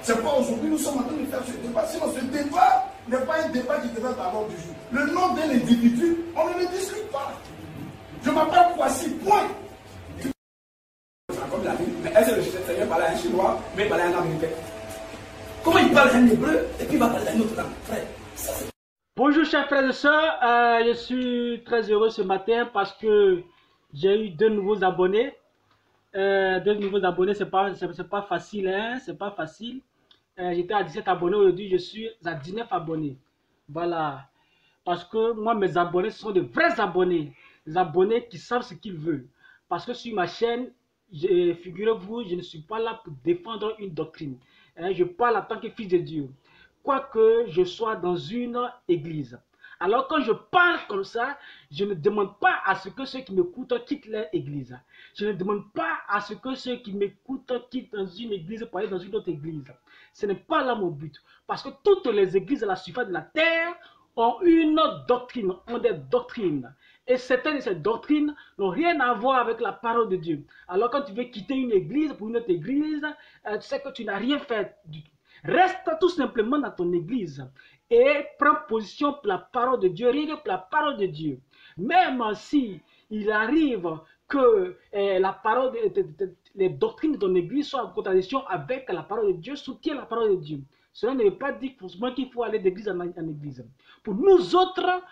C'est pas aujourd'hui, nous sommes en train de faire ce débat. Sinon, ce débat n'est pas un débat qui devrait être à l'ordre du jour. Le nom d'un individu, on ne le discute pas. Je m'appelle Kwasi, point. Comme la vie, mais est-ce que le Seigneur parle à un Chinois, mais il parle à un Américain? Comment il parle un hébreu et puis il va parler à une autre langue, frère? Bonjour chers frères et sœurs, je suis très heureux ce matin parce que j'ai eu deux nouveaux abonnés. C'est pas facile, hein, c'est pas facile. J'étais à 17 abonnés, aujourd'hui je suis à 19 abonnés. Voilà, parce que moi mes abonnés ce sont de vrais abonnés, des abonnés qui savent ce qu'ils veulent. Parce que sur ma chaîne, figurez-vous, je ne suis pas là pour défendre une doctrine. Hein, je parle en tant que fils de Dieu. Quoique je sois dans une église. Alors quand je parle comme ça, je ne demande pas à ce que ceux qui m'écoutent quittent leur église. Je ne demande pas à ce que ceux qui m'écoutent quittent dans une église pour aller dans une autre église. Ce n'est pas là mon but. Parce que toutes les églises à la surface de la terre ont une doctrine, ont des doctrines. Et certaines de ces doctrines n'ont rien à voir avec la parole de Dieu. Alors quand tu veux quitter une église pour une autre église, tu sais que tu n'as rien fait du tout. Reste tout simplement dans ton église et prends position pour la parole de Dieu, rien que pour la parole de Dieu. Même si il arrive que les doctrines de ton église soient en contradiction avec la parole de Dieu, soutiens la parole de Dieu. Cela ne veut pas dire forcément qu'il faut aller d'église en église. Pour nous autres,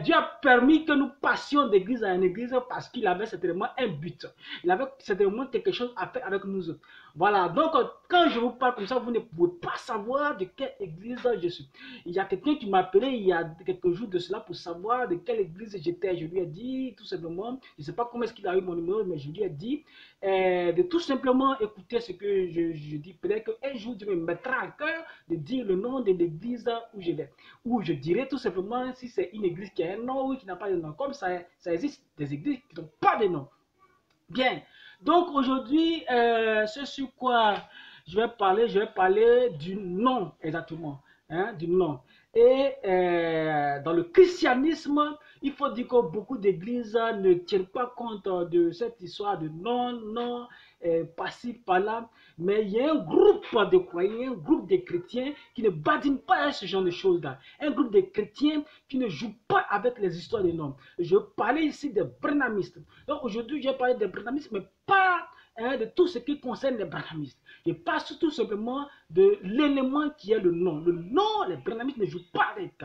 Dieu a permis que nous passions d'église en église parce qu'il avait certainement un but. Il avait certainement quelque chose à faire avec nous autres. Voilà, donc quand je vous parle comme ça, vous ne pouvez pas savoir de quelle église je suis. Il y a quelqu'un qui m'a appelé il y a quelques jours de cela pour savoir de quelle église j'étais. Je lui ai dit tout simplement, je ne sais pas comment est-ce qu'il a eu mon numéro, mais je lui ai dit de tout simplement écouter ce que je dis. Peut-être qu'un jour, Dieu me mettra à cœur de dire le nom de l'église où je vais. Ou je dirai tout simplement si c'est une église qui a un nom ou qui n'a pas de nom. Comme ça existe des églises qui n'ont pas de nom. Bien. Donc aujourd'hui, ce sur quoi je vais parler du nom exactement. Hein, du nom. Et dans le christianisme, il faut dire que beaucoup d'églises ne tiennent pas compte de cette histoire de non, par-ci, par-là. Mais il y a un groupe de croyants, un groupe de chrétiens qui ne badinent pas à ce genre de choses-là. Un groupe de chrétiens qui ne jouent pas avec les histoires des noms. Je parlais ici des branhamistes. Donc aujourd'hui, je vais parler des branhamistes, mais pas de tout ce qui concerne les branhamistes. Je parle tout simplement de l'élément qui est le nom. Le nom, les branhamistes ne jouent pas avec.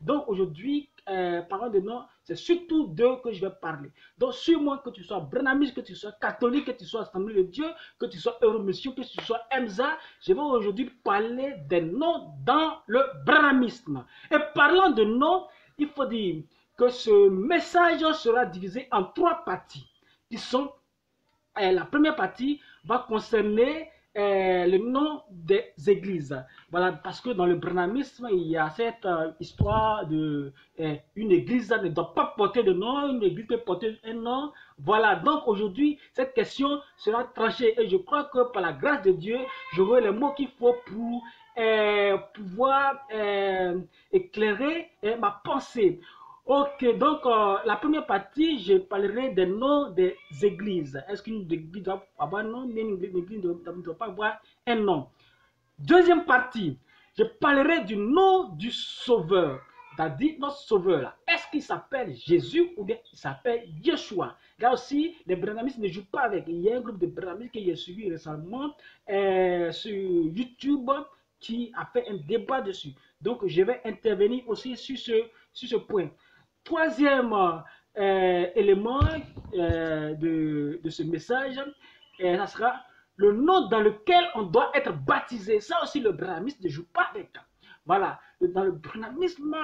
Donc aujourd'hui, parlant de nom, c'est surtout d'eux que je vais parler. Donc sûrement que tu sois branhamiste, que tu sois catholique, que tu sois Assemblée de Dieu, que tu sois Euromission, que tu sois EMSA, je vais aujourd'hui parler des noms dans le branhamisme. Et parlant de noms, il faut dire que ce message sera divisé en trois parties qui sont la première partie va concerner le nom des églises. Voilà, parce que dans le branhamisme, il y a cette histoire de une église ne doit pas porter de nom, une église peut porter un nom. Voilà, donc aujourd'hui, cette question sera tranchée et je crois que par la grâce de Dieu, j'aurai les mots qu'il faut pour pouvoir éclairer ma pensée. Ok, donc la première partie, je parlerai des noms des églises. Est-ce qu'une église doit avoir un nom, mais une église ne doit pas avoir un nom? Deuxième partie, je parlerai du nom du Sauveur, c'est-à-dire notre Sauveur là. Est-ce qu'il s'appelle Jésus ou bien il s'appelle Yeshua? Là aussi, les branhamistes ne jouent pas avec. Il y a un groupe de branhamistes que j'ai suivi récemment sur YouTube qui a fait un débat dessus. Donc, je vais intervenir aussi sur ce point. Troisième élément de ce message, ça sera le nom dans lequel on doit être baptisé. Ça aussi, le branhamisme ne joue pas avec. Voilà, dans le branhamisme,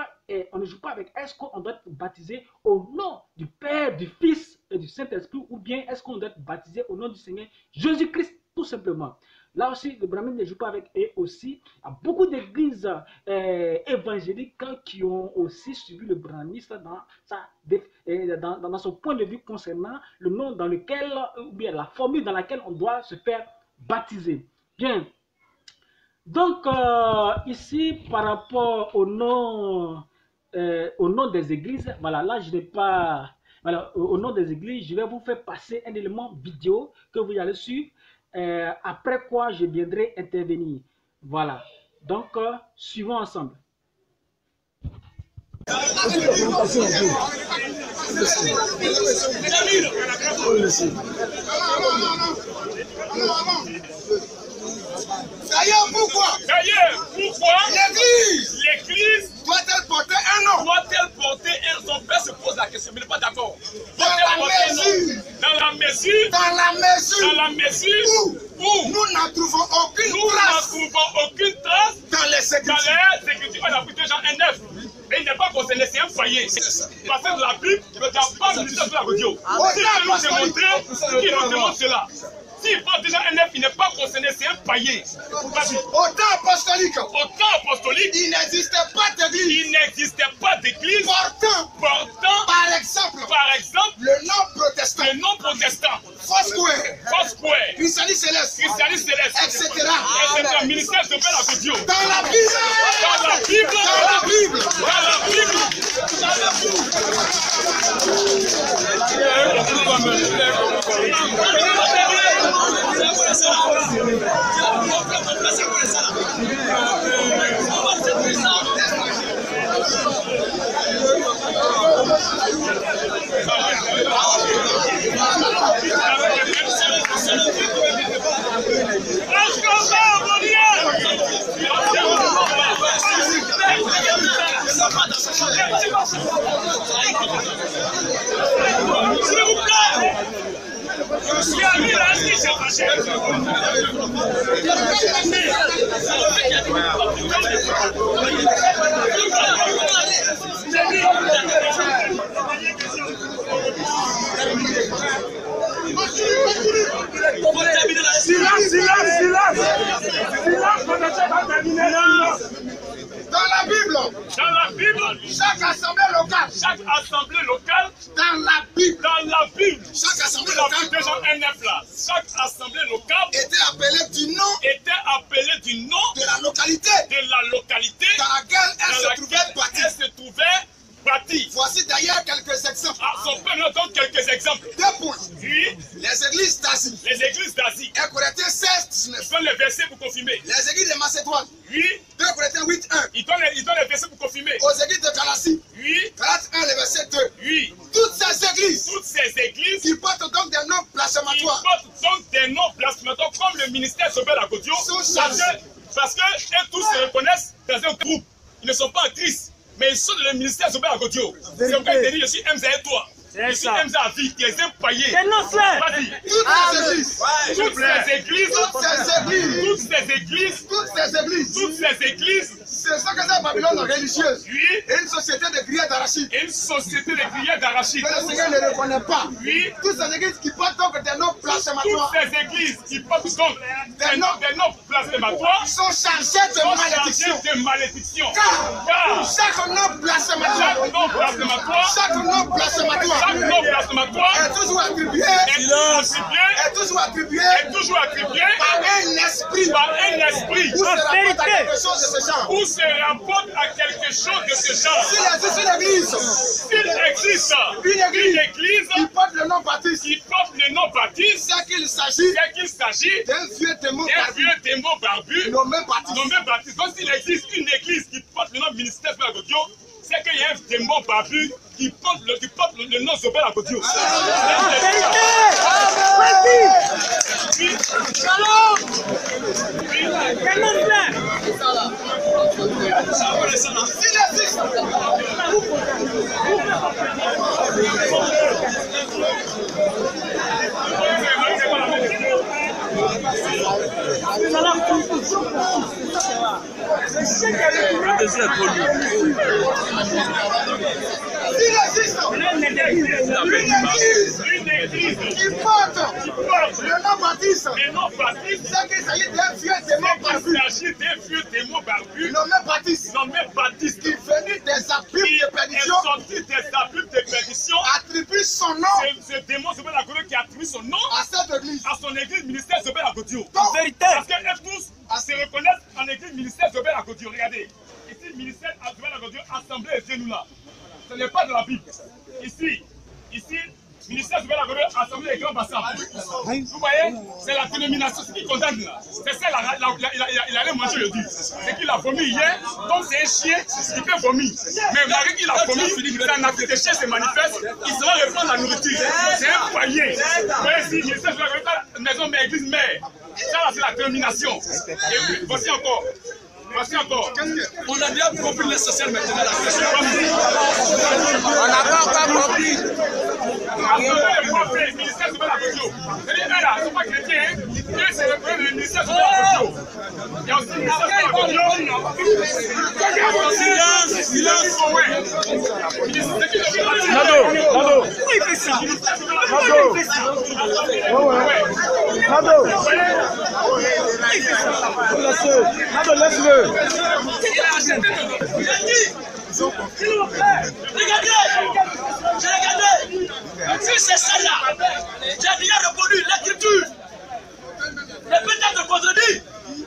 on ne joue pas avec. Est-ce qu'on doit être baptisé au nom du Père, du Fils et du Saint-Esprit, ou bien est-ce qu'on doit être baptisé au nom du Seigneur Jésus-Christ, tout simplement? Là aussi, le brahmin ne joue pas avec. Et aussi, il y a beaucoup d'églises évangéliques qui ont aussi suivi le brahmanisme dans son point de vue concernant le nom dans lequel, ou bien la formule dans laquelle on doit se faire baptiser. Bien. Donc, ici, par rapport au nom des églises, voilà, là, je n'ai pas... Voilà, au nom des églises, je vais vous faire passer un élément vidéo que vous allez suivre. Après quoi, je viendrai intervenir. Voilà. Donc, suivons ensemble. D'ailleurs, pourquoi l'église doit-elle porter un nom? Doit-elle porter un nom? Son père se pose la question, mais il n'est pas d'accord. Dans la mesure où nous n'en trouvons aucune trace dans les Écritures. On a pris Jean 1:9. Et il n'est pas concerné, c'est un païen. Parce que la Bible ne dit pas le ministère de la radio. Si je nous démontrer, qui nous démontre cela? S'il parle déjà un 9, il n'est pas concerné, c'est un païen. Au temps apostolique, il n'existait pas d'église portant par exemple le nom protestant, Foursquare, Christianisme Céleste, etc. Ministère de la radio. Dans la Bible. Dans la Bible, chaque assemblée locale, dans la Bible, chaque assemblée locale, chaque assemblée locale était appelée du nom de la localité dans laquelle elle se trouvait bâtie. Voici d'ailleurs quelques exemples. Son père nous donne quelques exemples. 2 points. Oui. Les églises d'Asie. 1 Corinthiens 16:19. Ils donnent les versets pour confirmer. Les églises de Macédoine. Oui. 2 Corinthiens 8:1. Ils donnent les versets pour confirmer. Aux églises de Galatie. Oui. Galates 1, le verset 2. Oui. Toutes ces églises qui portent donc des noms blasphématoires. Comme le ministère Sobel à Godio. Parce que tous se reconnaissent dans un groupe. Ils ne sont pas tristes. Mais ils sont dans le ministère Sobel à Godio. C'est pourquoi il dit je suis MZ et toi. Je suis MZ à vie, qui est un païen. Vas-y. Toutes ces églises, c'est ce que c'est la Babylone religieuse. Oui. Et une société de grillades d'arachide. Et une société de grillades d'arachide. Que le Seigneur ne reconnaît pas. Oui. Toutes ces églises qui portent donc des noms blasphématoires. Toutes ces églises qui portent donc des noms blasphématoires sont chargées de malédiction. Car chaque nom blasphématoire est toujours attribué par un esprit ou se rapporte à quelque chose de ce genre. S'il existe une église qui porte le nom baptiste, c'est qu'il s'agit d'un vieux démon barbu nommé baptiste. Donc s'il existe une église qui porte le nom ministère de la Godio, c'est qu'il y a un démon barbu qui porte le nom Sobel à Godio. S'il existe une église qui porte le nom baptiste, c'est qu'il s'agit d'un vieux démon barbu nommé baptiste, qui est venu des abîmes de perdition, attribue son nom ce démon Sobel à Godio qui attribue son nom à cette église. à son église ministère Sobel à Godio. Donc, Parce qu'elles tous se reconnaissent en église ministère Sobel à Godio. Regardez, ici ministère Sobel à Godio, assemblée et Dieu nous là. Ce n'est pas de la Bible. Ici, ministère de la Assemblée des grands bassins. Vous voyez, c'est la dénomination, ce qui condamne là. C'est ça, il allait manger le dieu. C'est qu'il a vomi hier, donc c'est un chien, il peut vomir. Mais malgré qu'il a vomi, sa activité chien se manifeste, il se va reprendre la nourriture. C'est un foyer. Vous voyez, si ministère de la maison mère, église mère, ça là c'est la dénomination. Et voici encore. Voici encore. On a bien compris l'essentiel maintenant. On n'a pas encore compris. Le ministère de la Godio. C'est-à-dire, là, ils ne sont pas chrétiens. Eux, c'est le ministère de la Godio. Il y a aussi le ministère de la Godio. Silence, silence. Nado. Pourquoi il fait ça? Nado. Nado, laisse-le. S'il vous plaît, j'ai regardé. Si c'est ça là, j'ai déjà répondu l'écriture. Et peut-être contredit.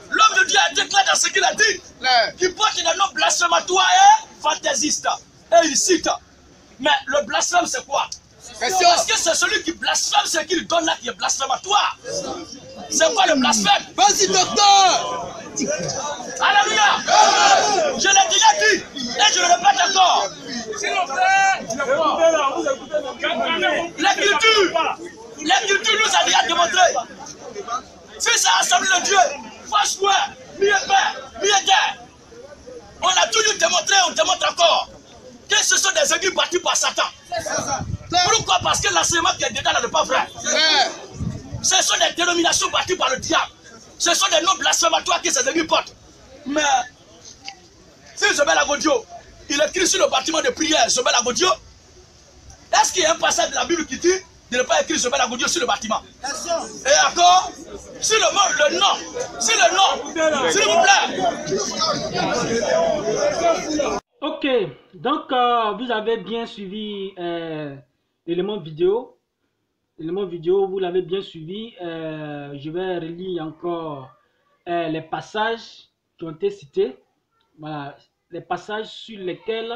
L'homme de Dieu a été clair dans ce qu'il a dit. Qui porte des noms blasphématoires et fantaisistes. Et il cite. Mais le blasphème c'est quoi? Parce que c'est celui qui blasphème, c'est qu'il donne là qui est blasphématoire. C'est quoi le blasphème? Vas-y, docteur. Alléluia. Je l'ai déjà dit et je le répète encore. S'il vous plaît. L'écriture nous a déjà démontré. Si c'est l'Assemblée de Dieu, franchement, mieux père, mieux guerre. On a toujours démontré, on démontre encore que ce sont des églises bâties par Satan. Pourquoi? Parce que l'enseignement qui est dedans n'est pas vrai. Ce sont des dénominations bâties par le diable. Ce sont des noms blasphématoires que ces églises portent. Mais si Zobel Agodio, il écrit sur le bâtiment de prière Zobel Agodio, est-ce qu'il y a un passage de la Bible qui dit de ne pas écrire Zobel Agodio sur le bâtiment? Et encore, si le nom, s'il vous plaît. Ok, donc vous avez bien suivi l'élément vidéo. L'élément vidéo, vous l'avez bien suivi. Je vais relire encore les passages qui ont été cités. Voilà, les passages sur lesquels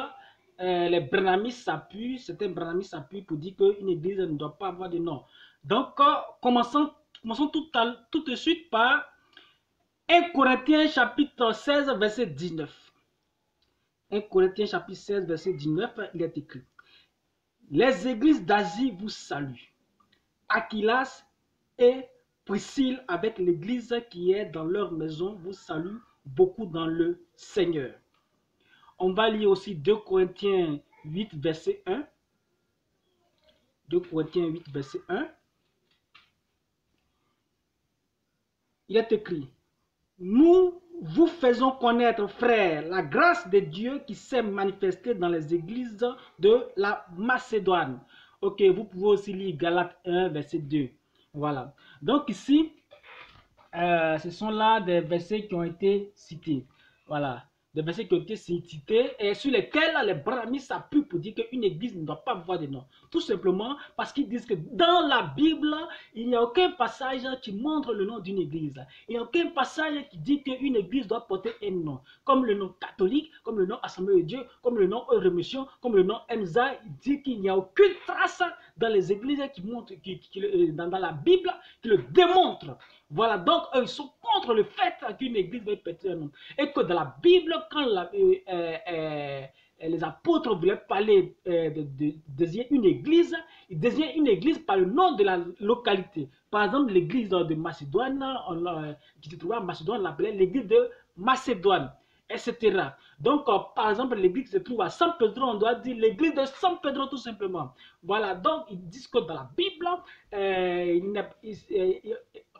les branhamistes s'appuient. Certains branhamistes s'appuient pour dire qu'une église ne doit pas avoir de nom. Donc, commençons tout de suite par 1 Corinthiens chapitre 16, verset 19. 1 Corinthiens chapitre 16, verset 19, il est écrit: les églises d'Asie vous saluent. Aquilas et Priscille avec l'église qui est dans leur maison vous saluent beaucoup dans le Seigneur. On va lire aussi 2 Corinthiens 8, verset 1. 2 Corinthiens 8, verset 1. Il est écrit: nous vous faisons connaître, frères, la grâce de Dieu qui s'est manifestée dans les églises de la Macédoine. Ok, vous pouvez aussi lire Galates 1, verset 2. Voilà. Donc ici, ce sont là des versets qui ont été cités. Voilà. Des versets qui ont été cités et sur lesquels les brahmistes s'appuient pour dire qu'une église ne doit pas avoir de nom. Tout simplement parce qu'ils disent que dans la Bible, il n'y a aucun passage qui montre le nom d'une église. Il n'y a aucun passage qui dit qu'une église doit porter un nom. Comme le nom catholique, comme le nom Assemblée de Dieu, comme le nom Rémission, comme le nom Emza. Il dit qu'il n'y a aucune trace dans les églises qui montrent, dans la Bible qui le démontre. Voilà, donc ils sont contre le fait qu'une église va porter un nom. Et que dans la Bible, quand les apôtres voulaient parler de désigner une église, ils désignaient une église par le nom de la localité. Par exemple, l'église de Macédoine, qui se trouvait à Macédoine, on l'appelait l'église de Macédoine, etc. Donc, par exemple, l'église qui se trouve à San Pedro, on doit dire l'église de San Pedro tout simplement. Voilà, donc ils disent que dans la Bible,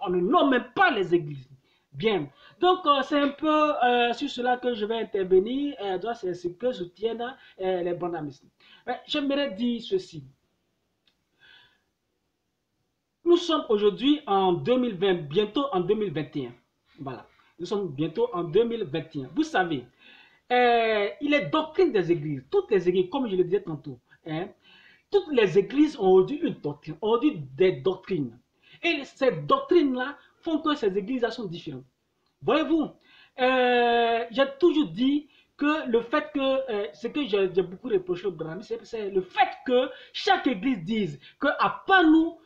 on ne nomme pas les églises. Bien, donc c'est un peu sur cela que je vais intervenir. C'est ce que soutiennent les branhamistes. J'aimerais dire ceci. Nous sommes aujourd'hui en 2020, bientôt en 2021. Voilà, nous sommes bientôt en 2021. Vous savez, il est doctrine des églises. Toutes les églises, comme je le disais tantôt, toutes les églises ont aujourd'hui une doctrine, ont aujourd'hui des doctrines. Et ces doctrines-là font que ces églises sont différentes. Voyez-vous, j'ai toujours dit que le fait que, ce que j'ai beaucoup reproché au Branham, c'est le fait que chaque église dise qu'à part nous,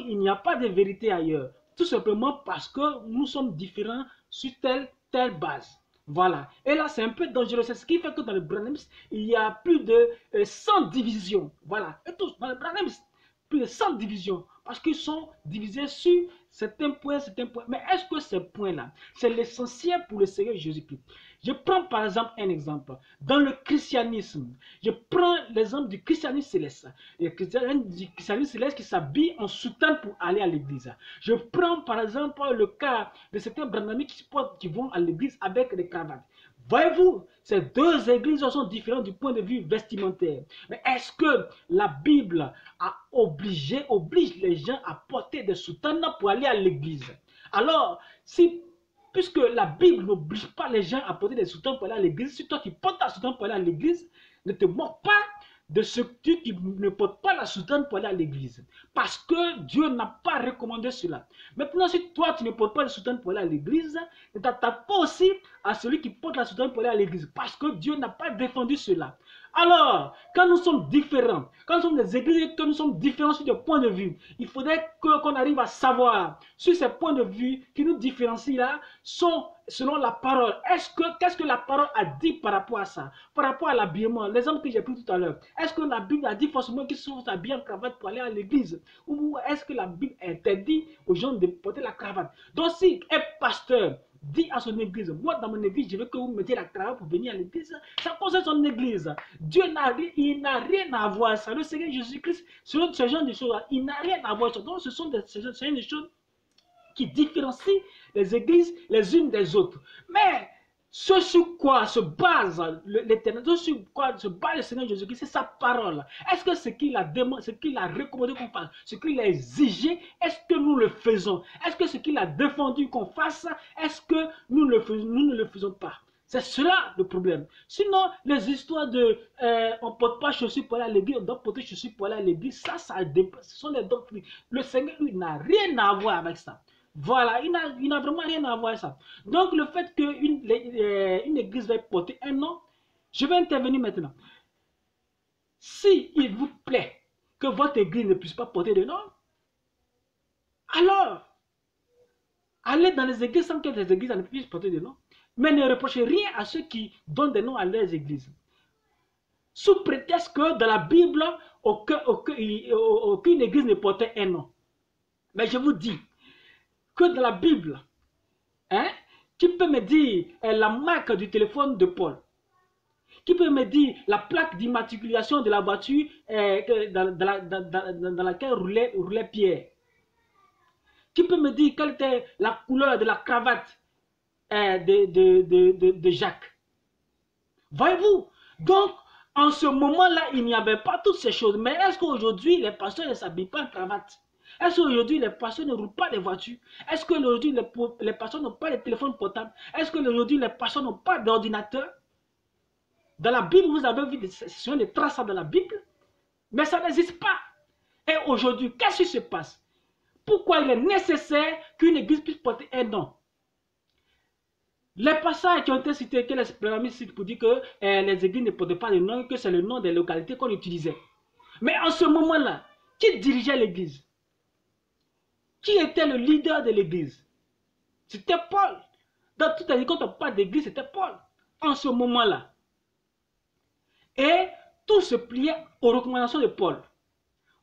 il n'y a pas de vérité ailleurs. Tout simplement parce que nous sommes différents sur telle base. Voilà. Et là, c'est un peu dangereux. C'est ce qui fait que dans le Branhamisme, il y a plus de 100 divisions. Voilà. Et tous, dans le Branhamisme, plus de 100 divisions. Parce qu'ils sont divisés sur certains points. Mais est-ce que ces points-là, c'est l'essentiel pour le Seigneur Jésus-Christ? Je prends par exemple un exemple. Dans le christianisme, je prends l'exemple du christianisme céleste. Le christianisme céleste qui s'habille en soutane pour aller à l'église. Je prends par exemple le cas de certains branhamites qui vont à l'église avec des cravates. Voyez-vous, ces deux églises sont différentes du point de vue vestimentaire. Mais est-ce que la Bible oblige les gens à porter des soutanes pour aller à l'église? Alors, puisque la Bible n'oblige pas les gens à porter des soutanes pour aller à l'église, si toi qui portes ta soutane pour aller à l'église, ne te moque pas de ceux qui ne portent pas la soutane pour aller à l'église. Parce que Dieu n'a pas recommandé cela. Maintenant, si toi tu ne portes pas la soutane pour aller à l'église, ne t'attaque pas aussi à celui qui porte la soutane pour aller à l'église. Parce que Dieu n'a pas défendu cela. Alors, quand nous sommes différents, quand nous sommes des églises, quand nous sommes différents sur des points de vue, il faudrait qu'on arrive à savoir sur ces points de vue qui nous différencient là, sont selon la parole. Qu'est-ce que la parole a dit par rapport à ça? Par rapport à l'habillement, l'exemple que j'ai pris tout à l'heure. Est-ce que la Bible a dit forcément qu'ils sont habillés en cravate pour aller à l'église? Ou est-ce que la Bible interdit aux gens de porter la cravate? Donc si un pasteur dit à son église, moi dans mon église, je veux que vous mettiez la cravate pour venir à l'église, ça concerne son église. Dieu n'a rien à voir avec ça. Le Seigneur Jésus-Christ, ce genre de choses, il n'a rien à voir avec ça. Donc ce sont des choses qui différencient les églises les unes des autres. Mais ce sur quoi se base l'Éternel, ce sur quoi se base le Seigneur Jésus-Christ, c'est sa parole. Est-ce que ce qu'il a demandé, ce qu'il a recommandé qu'on fasse, ce qu'il a exigé, est-ce que nous le faisons? Est-ce que ce qu'il a défendu qu'on fasse, est-ce que nous ne le faisons pas? C'est cela le problème. Sinon, les histoires de on ne porte pas chaussures pour aller à l'église, on doit porter chaussures pour aller à l'église, ce sont des doctrines. Le Seigneur, lui, n'a rien à voir avec ça. Voilà, il n'a vraiment rien à voir avec ça. Donc, le fait qu'une église va porter un nom, je vais intervenir maintenant. Si il vous plaît que votre église ne puisse pas porter de nom, alors, allez dans les églises sans que les églises ne puissent porter de nom. Mais ne reprochez rien à ceux qui donnent des noms à leurs églises. Sous prétexte que dans la Bible, aucune église ne portait un nom. Mais je vous dis que dans la Bible, tu peux me dire la marque du téléphone de Paul. Tu peux me dire la plaque d'immatriculation de la voiture dans laquelle roulait Pierre. Tu peux me dire quelle était la couleur de la cravate de Jacques. Voyez-vous? Donc, en ce moment-là, il n'y avait pas toutes ces choses. Mais est-ce qu'aujourd'hui, les pasteurs ne s'habillent pas en cravate? Est-ce qu'aujourd'hui, les pasteurs ne roulent pas des voitures? Est-ce qu'aujourd'hui, les pasteurs n'ont pas de téléphone portable? Est-ce qu'aujourd'hui, les pasteurs n'ont pas d'ordinateur? Dans la Bible, vous avez vu des traces dans la Bible, mais ça n'existe pas. Et aujourd'hui, qu'est-ce qui se passe? Pourquoi il est nécessaire qu'une église puisse porter un nom? Les passages qui ont été cités, que les branhamistes citent pour dire que les églises ne portaient pas de nom, que c'est le nom des localités qu'on utilisait. Mais en ce moment-là, qui dirigeait l'église? Qui était le leader de l'église? C'était Paul. Dans toutes les églises, quand on parle d'église, c'était Paul. En ce moment-là. Et tout se pliait aux recommandations de Paul.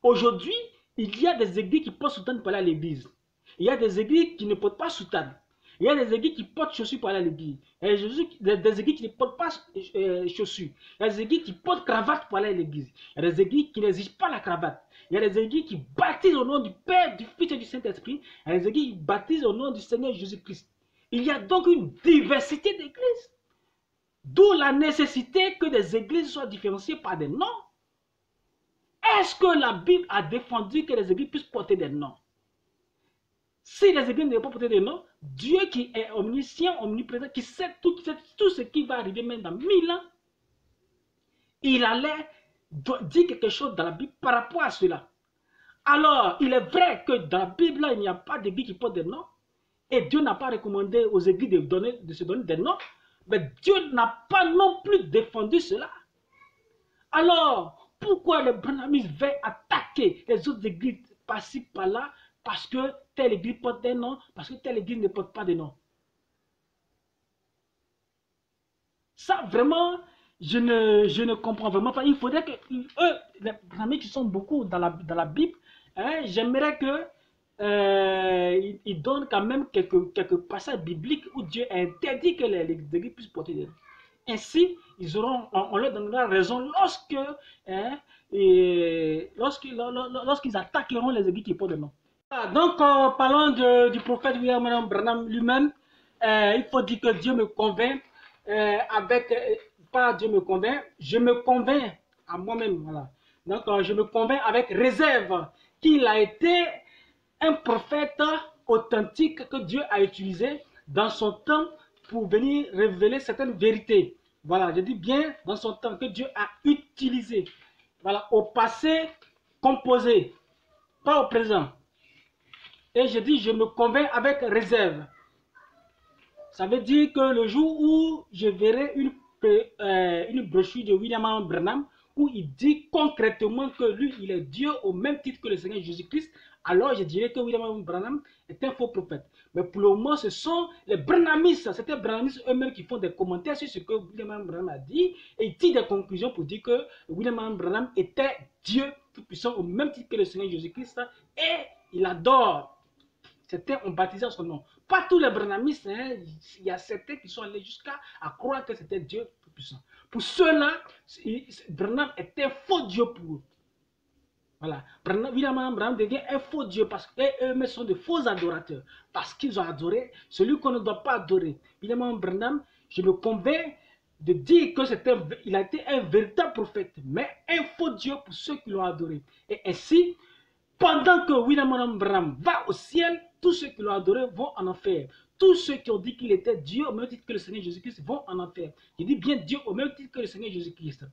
Aujourd'hui, il y a des églises qui portent soutane pour aller à l'église. Il y a des églises qui ne portent pas soutane. Il y a des églises qui portent chaussures pour aller à l'église. Il y a des églises qui ne portent pas chaussures. Il y a des églises qui portent cravate pour aller à l'église. Il y a des églises qui n'exigent pas la cravate. Il y a des églises qui baptisent au nom du Père, du Fils et du Saint-Esprit. Il y a des églises qui baptisent au nom du Seigneur Jésus-Christ. Il y a donc une diversité d'églises. D'où la nécessité que des églises soient différenciées par des noms. Est-ce que la Bible a défendu que les églises puissent porter des noms? Si les églises ne peuvent pas porter des noms, Dieu qui est omniscient, omniprésent, qui sait tout ce qui va arriver même dans 1000 ans, il allait dire quelque chose dans la Bible par rapport à cela. Alors, il est vrai que dans la Bible, il n'y a pas d'église qui porte des noms, et Dieu n'a pas recommandé aux églises de se donner des noms, Mais Dieu n'a pas non plus défendu cela. Alors, pourquoi les Branhamistes veulent attaquer les autres églises par-ci, par-là, parce que telle église porte des noms, parce que telle église ne porte pas de nom? Ça, vraiment, je ne comprends vraiment pas. Il faudrait que eux, les Branhamistes qui sont beaucoup dans la Bible, hein, j'aimerais que ils donnent quand même quelques passages bibliques où Dieu a interdit que les églises puissent porter des noms. Ainsi, on leur donnera raison lorsqu'ils attaqueront les églises qui portent des noms. Donc, parlons du prophète William Branham lui-même. Il faut dire que Dieu me convainc pas Dieu me convainc, je me convainc à moi-même. Voilà. Donc, je me convainc avec réserve qu'il a été un prophète authentique que Dieu a utilisé dans son temps pour venir révéler certaines vérités. Voilà, je dis bien dans son temps que Dieu a utilisé. Voilà, au passé composé, pas au présent. Et je dis, je me convainc avec réserve. Ça veut dire que le jour où je verrai une brochure de William Branham où il dit concrètement que lui, il est Dieu au même titre que le Seigneur Jésus-Christ, alors je dirais que William Branham est un faux prophète. Mais pour le moment, ce sont les Branhamistes, c'était les Branhamistes eux-mêmes qui font des commentaires sur ce que William Branham a dit et ils tirent des conclusions pour dire que William Branham était Dieu tout-puissant au même titre que le Seigneur Jésus-Christ et il adore. Certains ont baptisé son nom. Pas tous les Branhamistes, hein, il y a certains qui sont allés jusqu'à croire que c'était Dieu tout-puissant. Pour ceux-là, Branham est un faux Dieu pour eux. Voilà. William Branham devient un faux Dieu parce qu'eux-mêmes sont de faux adorateurs. Parce qu'ils ont adoré celui qu'on ne doit pas adorer. William Branham, je me convainc de dire qu'il a été un véritable prophète, mais un faux Dieu pour ceux qui l'ont adoré. Et ainsi, pendant que William Branham va au ciel, tous ceux qui l'ont adoré vont en enfer. Tous ceux qui ont dit qu'il était Dieu au même titre que le Seigneur Jésus-Christ vont en enfer. Je dis bien Dieu au même titre que le Seigneur Jésus-Christ.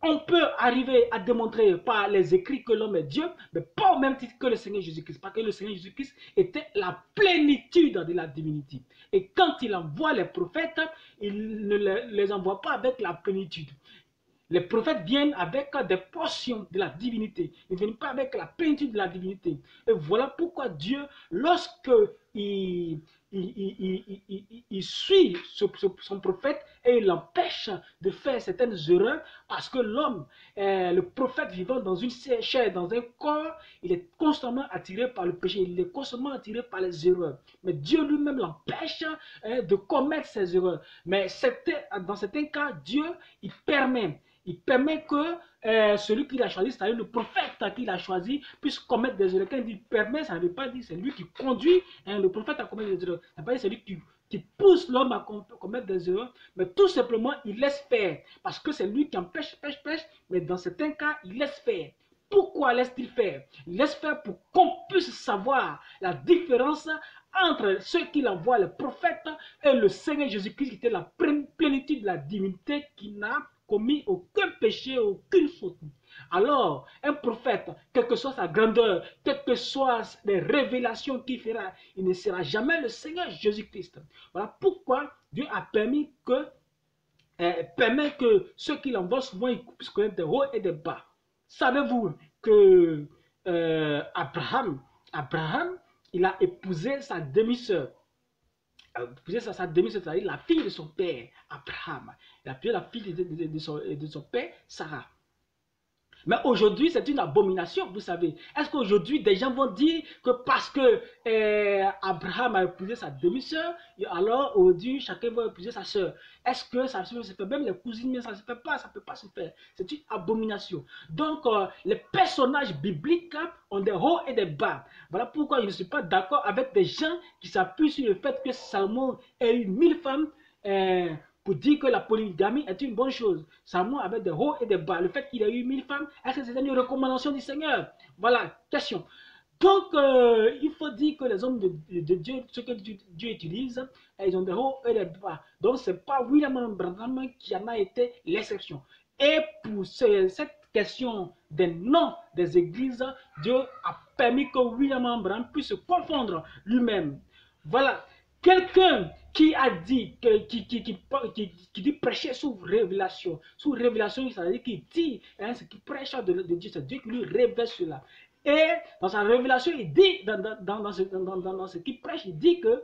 On peut arriver à démontrer par les écrits que l'homme est Dieu, mais pas au même titre que le Seigneur Jésus-Christ. Parce que le Seigneur Jésus-Christ était la plénitude de la divinité. Et quand il envoie les prophètes, il ne les envoie pas avec la plénitude. Les prophètes viennent avec des portions de la divinité. Ils ne viennent pas avec la plénitude de la divinité. Et voilà pourquoi Dieu, lorsque il suit son prophète et il l'empêche de faire certaines erreurs, parce que l'homme, le prophète vivant dans une chair, dans un corps, il est constamment attiré par le péché, il est constamment attiré par les erreurs. Mais Dieu lui-même l'empêche de commettre ces erreurs. Mais dans certains cas, Dieu, il permet que celui qu'il a choisi, c'est-à-dire le prophète qu'il a choisi, puisse commettre des erreurs. Quand il dit permet, ça ne veut pas dire c'est lui qui conduit le prophète à commettre des erreurs. Ça ne veut pas dire c'est lui qui pousse l'homme à commettre des erreurs, mais tout simplement il laisse faire. Parce que c'est lui qui empêche, pêche, mais dans certains cas, il laisse faire. Pourquoi laisse-t-il faire? Il laisse faire pour qu'on puisse savoir la différence entre ceux qu'il envoie, les prophètes, et le Seigneur Jésus-Christ, qui était la plénitude de la divinité, qui n'a commis aucun péché, aucune faute. Alors, un prophète, quelle que soit sa grandeur, quelles que soient les révélations qu'il fera, il ne sera jamais le Seigneur Jésus-Christ. Voilà pourquoi Dieu a permis que ceux qui l'envoient souvent ils puissent connaître des hauts et des bas. Savez-vous que Abraham, il a épousé sa demi-sœur. Sa demi-sœur, c'est-à-dire la fille de son père, Abraham. Il a épousé la fille de son père, Sarah. Mais aujourd'hui, c'est une abomination, vous savez. Est-ce qu'aujourd'hui, des gens vont dire que parce que Abraham a épousé sa demi-sœur, alors aujourd'hui, chacun va épouser sa sœur? Est-ce que ça se fait? Même les cousines, mais ça ne se fait pas, ça ne peut pas se faire. C'est une abomination. Donc, les personnages bibliques ont des hauts et des bas. Voilà pourquoi je ne suis pas d'accord avec des gens qui s'appuient sur le fait que Salomon ait eu 1000 femmes, pour dire que la polygamie est une bonne chose. Salomon avait des hauts et des bas. Le fait qu'il ait eu 1000 femmes, est-ce que c'est une recommandation du Seigneur? Voilà, question. Donc, il faut dire que les hommes de Dieu, ce que Dieu utilise, ils ont des hauts et des bas. Donc, ce n'est pas William Branham qui en a été l'exception. Et pour cette question des noms des églises, Dieu a permis que William Branham puisse se confondre lui-même. Voilà. quelqu'un qui a dit, qui dit prêcher sous révélation, ça veut dire qu'il dit, hein, ce qui prêche de Dieu, c'est Dieu qui lui révèle cela. Et dans sa révélation, il dit, dans ce qu'il prêche, il dit que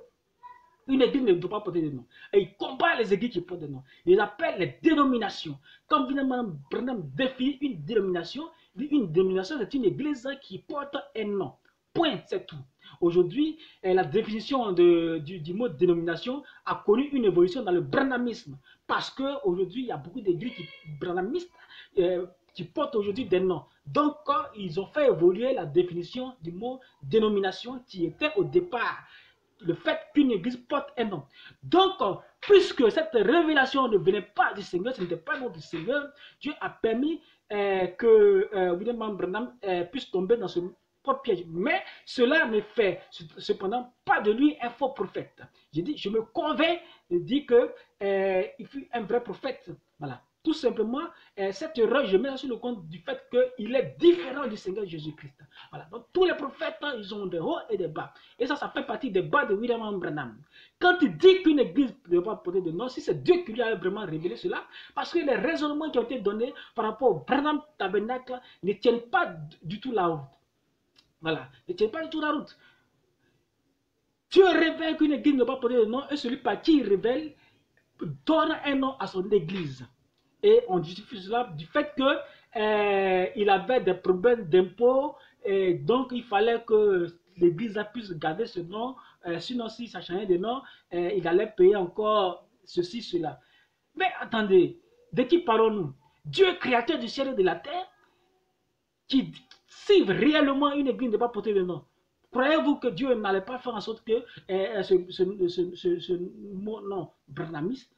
une église ne doit pas porter de nom. Et il combat les églises qui portent des noms. Il les appelle les dénominations. Comme William Branham définit une dénomination, c'est une église qui porte un nom. Point, c'est tout. Aujourd'hui, la définition du mot dénomination a connu une évolution dans le branhamisme. Parce qu'aujourd'hui, il y a beaucoup d'églises branhamistes qui portent aujourd'hui des noms. Donc, ils ont fait évoluer la définition du mot dénomination qui était au départ le fait qu'une église porte un nom. Donc, puisque cette révélation ne venait pas du Seigneur, ce n'était pas le nom du Seigneur, Dieu a permis que William Branham puisse tomber dans ce propre piège. Mais cela ne fait cependant pas de lui un faux prophète. J'ai dit, je me convainc de dire qu'il fut un vrai prophète. Voilà. Tout simplement, cette erreur, je mets sur le compte du fait qu'il est différent du Seigneur Jésus-Christ. Voilà. Donc, tous les prophètes, ils ont des hauts et des bas. Et ça fait partie des bas de William Branham. Quand il dit qu'une église ne doit pas porter de nom, si c'est Dieu qui lui a vraiment révélé cela, parce que les raisonnements qui ont été donnés par rapport au Branham Tabernacle ne tiennent pas du tout la route. Voilà. Ne tiennent pas du tout la route. Dieu révèle qu'une église ne doit pas porter de nom, et celui par qui il révèle donne un nom à son église. Et on justifie cela du fait qu'il avait des problèmes d'impôts et donc il fallait que l'église puisse garder ce nom. Sinon, si ça changeait de nom, il allait payer encore ceci, cela. Mais attendez, de qui parlons-nous? Dieu, créateur du ciel et de la terre, qui, si réellement une église ne peut pas porter de nom, croyez-vous que Dieu n'allait pas faire en sorte que ce nom branhamiste,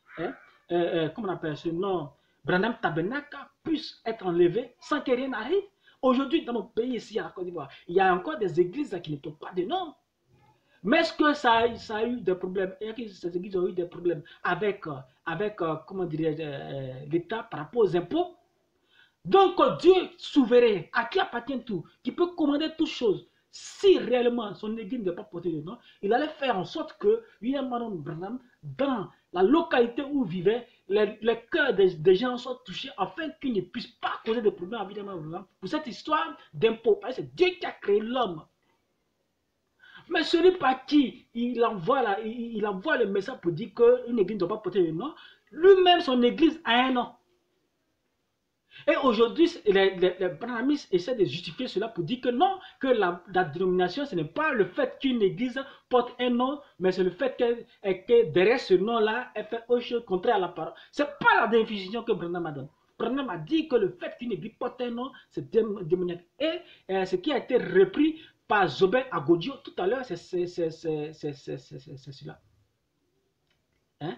comment on appelle ce nom, Branham Tabernacle puisse être enlevé sans que rien n'arrive? Aujourd'hui, dans mon pays, ici, à Côte d'Ivoire, il y a encore des églises qui ne portent pas de nom. Mais est-ce que ça a eu des problèmes? Et que ces églises ont eu des problèmes avec comment dirais-je, l'État par rapport aux impôts? Donc, Dieu souverain, à qui appartient tout, qui peut commander toutes choses, si réellement son église ne doit pas porter de nom, il allait faire en sorte que William Branham, dans la localité où il vivait, les cœurs des gens soient touchés afin qu'ils ne puissent pas causer de problèmes à William Branham pour cette histoire d'impôt. Parce que c'est Dieu qui a créé l'homme. Mais celui par qui il envoie le message pour dire qu'une église ne doit pas porter de nom, lui-même, son église a un nom. Et aujourd'hui, les branhamistes essaient de justifier cela pour dire que non, que la dénomination, ce n'est pas le fait qu'une église porte un nom, mais c'est le fait que derrière ce nom-là, elle fait autre chose contraire à la parole. Ce n'est pas la définition que Branham a donnée. Branham a dit que le fait qu'une église porte un nom, c'est démoniaque. Et ce qui a été repris par Zobel Agodio tout à l'heure, c'est cela. Hein?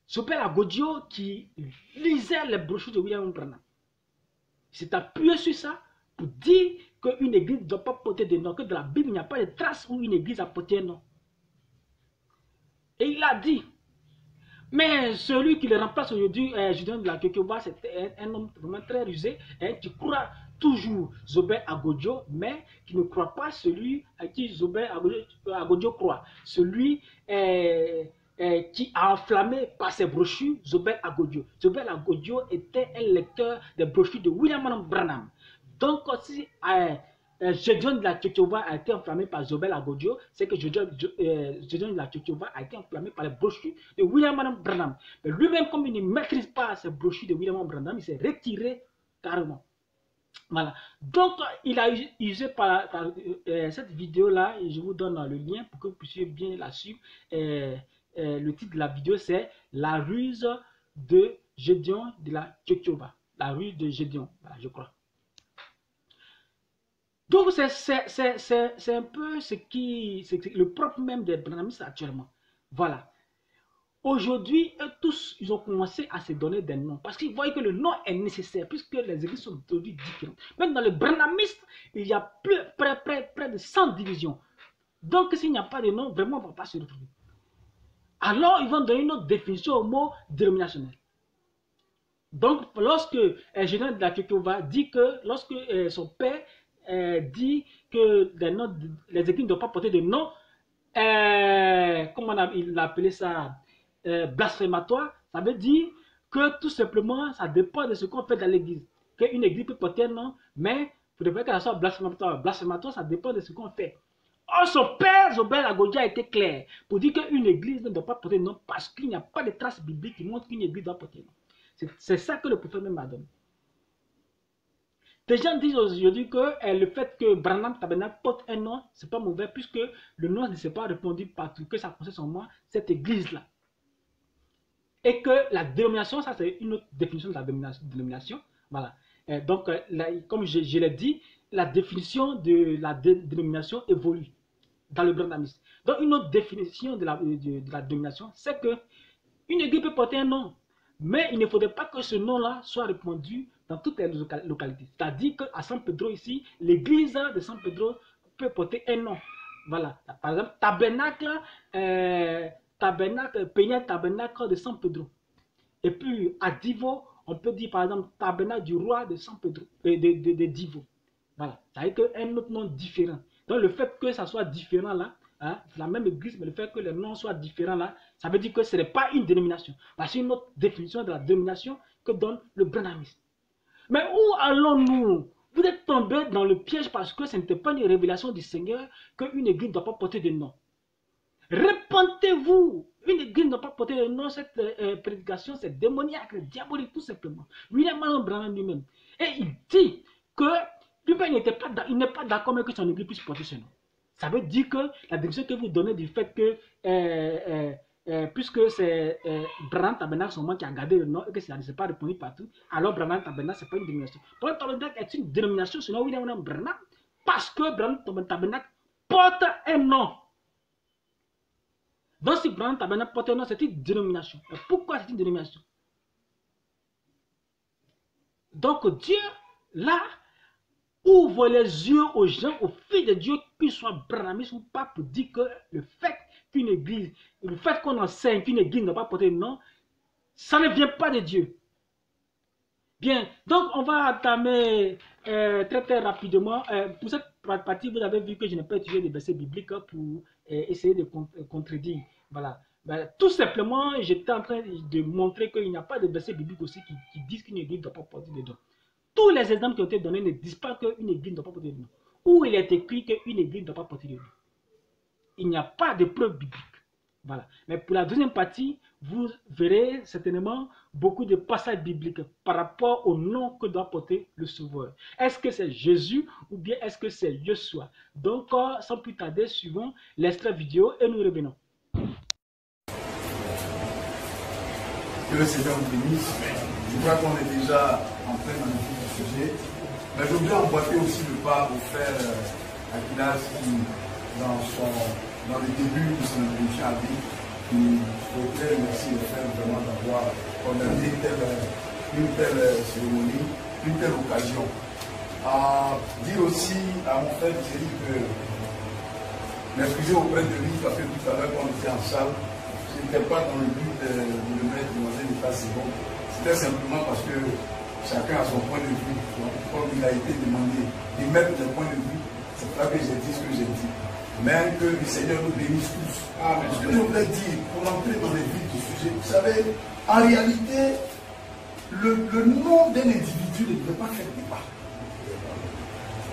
Zobel Agodio qui lisait les brochures de William Branham. C'est appuyé sur ça pour dire qu'une église ne doit pas porter de nom, que dans la Bible, il n'y a pas de trace où une église a porté un nom. Et il a dit, mais celui qui le remplace aujourd'hui, Julien de la Kekova, c'est un homme vraiment très rusé, qui croit toujours Zobel Agodio, mais qui ne croit pas celui à qui Zobel Agodio croit. Celui qui a enflammé par ses brochures Zobel Agodio. Zobel Agodio était un lecteur des brochures de William Branham. Donc, si Gédéon de la Tchétchova a été enflammé par Zobel Agodio, c'est que Gédéon de la Tchétchova a été enflammé par les brochures de William Branham. Mais lui-même, comme il ne maîtrise pas ces brochures de William Branham, il s'est retiré carrément. Voilà. Donc, il a usé par cette vidéo-là, et je vous donne le lien pour que vous puissiez bien la suivre. Le titre de la vidéo, c'est La ruse de Gédéon de la Tchétchova. La ruse de Gédéon, voilà, je crois. Donc, c'est un peu c'est le propre même des branhamistes actuellement. Voilà. Aujourd'hui, tous, ils ont commencé à se donner des noms. Parce qu'ils voient que le nom est nécessaire, puisque les églises sont aujourd'hui différentes. Même dans le branhamisme, il y a près de 100 divisions. Donc, s'il n'y a pas de nom, vraiment, on ne va pas se retrouver. Alors, ils vont donner une autre définition au mot dénominationnel. Donc, lorsque Gédéon de la Tchétchova dit que, lorsque son père dit que les églises ne doivent pas porter de nom, comment il a appelé ça, blasphématoire, ça veut dire que tout simplement, ça dépend de ce qu'on fait dans l'église. Qu'une église peut porter un nom, mais il faudrait que ça soit blasphématoire. Blasphématoire, ça dépend de ce qu'on fait. Or, son père, Zobel Agodji, a été clair pour dire qu'une église ne doit pas porter de nom parce qu'il n'y a pas de traces bibliques qui montrent qu'une église doit porter de nom. C'est ça que le prophète même a donné. Des gens disent aujourd'hui que le fait que Branham Tabernacle porte un nom, c'est pas mauvais puisque le nom ne s'est pas répandu partout, que ça concerne seulement cette église-là. Et que la dénomination, ça c'est une autre définition de la dénomination. Voilà. Donc, comme je l'ai dit, la définition de la dénomination évolue dans le brandamisme. Donc, une autre définition de la dénomination, c'est que une église peut porter un nom, mais il ne faudrait pas que ce nom-là soit répandu dans toutes les localités. C'est-à-dire qu'à San Pedro ici, l'église de San Pedro peut porter un nom. Voilà. Par exemple, tabernacle, Péniel tabernacle de San Pedro. Et puis, à Divo, on peut dire par exemple tabernacle du roi de San Pedro, de Divo. Voilà. C'est-à-dire qu'un autre nom différent. Donc, le fait que ça soit différent là, hein, c'est la même église, mais le fait que les noms soient différents là, ça veut dire que ce n'est pas une dénomination. C'est une autre définition de la dénomination que donne le brandamisme. Mais où allons-nous? Vous êtes tombé dans le piège parce que ce n'était pas une révélation du Seigneur qu'une église ne doit pas porter de nom. Repentez-vous. Une église ne doit pas porter de nom. Cette prédication, c'est démoniaque, diabolique, tout simplement. William Branham lui-même. Et il dit que lui-même, il n'est pas d'accord avec que son église puisse porter ce nom. Ça veut dire que la définition que vous donnez du fait que, puisque c'est Branham Tabernacle seulement qui a gardé le nom et que ça ne s'est pas répondu partout, alors Branham Tabernacle, ce n'est pas une dénomination. Branham Tabernacle est une dénomination selon William Branham parce que Branham Tabernacle porte un nom. Donc si Branham Tabernacle porte un nom, c'est une dénomination. Et pourquoi c'est une dénomination? Donc Dieu, là, ouvre les yeux aux gens, aux filles de Dieu, qu'ils soient branhamistes ou pas, pour dire que le fait qu'une église, le fait qu'on enseigne qu'une église n'a pas porté de nom, ça ne vient pas de Dieu. Bien, donc on va entamer très rapidement. Pour cette partie, vous avez vu que je n'ai pas utilisé des versets bibliques pour essayer de contredire. Voilà. Ben, tout simplement, j'étais en train de montrer qu'il n'y a pas de versets bibliques aussi qui disent qu'une église ne doit pas porter de nom. Tous les exemples qui ont été donnés ne disent pas qu'une église ne doit pas porter de nom. Où il est écrit qu'une église ne doit pas porter de nom. Il n'y a pas de preuve biblique. Voilà. Mais pour la deuxième partie, vous verrez certainement beaucoup de passages bibliques par rapport au nom que doit porter le Sauveur. Est-ce que c'est Jésus ou bien est-ce que c'est Yeshua? Donc, sans plus tarder, suivons l'extrait vidéo et nous revenons. Que le Seigneur nous bénisse. Je crois qu'on est déjà en plein dans le sujet. Mais je voudrais emboîter aussi le pas au frère Akilas qui, dans le début de son introduction, a dit qu'il souhaitait remercier le frère vraiment d'avoir organisé une telle cérémonie, une telle occasion. Dire aussi à mon frère Thierry que m'excuser auprès de lui parce que tout à l'heure quand on était en salle, je n'étais pas dans le but de le mettre dans un état second. C'était simplement parce que chacun a son point de vue. Donc, comme il a été demandé d'émettre le point de vue, c'est pas que j'ai dit ce que j'ai dit. Mais que le Seigneur nous bénisse tous. Ce que je voulais dire, pour entrer dans les vies du sujet, vous savez, en réalité, le nom d'un individu ne devait pas faire débat.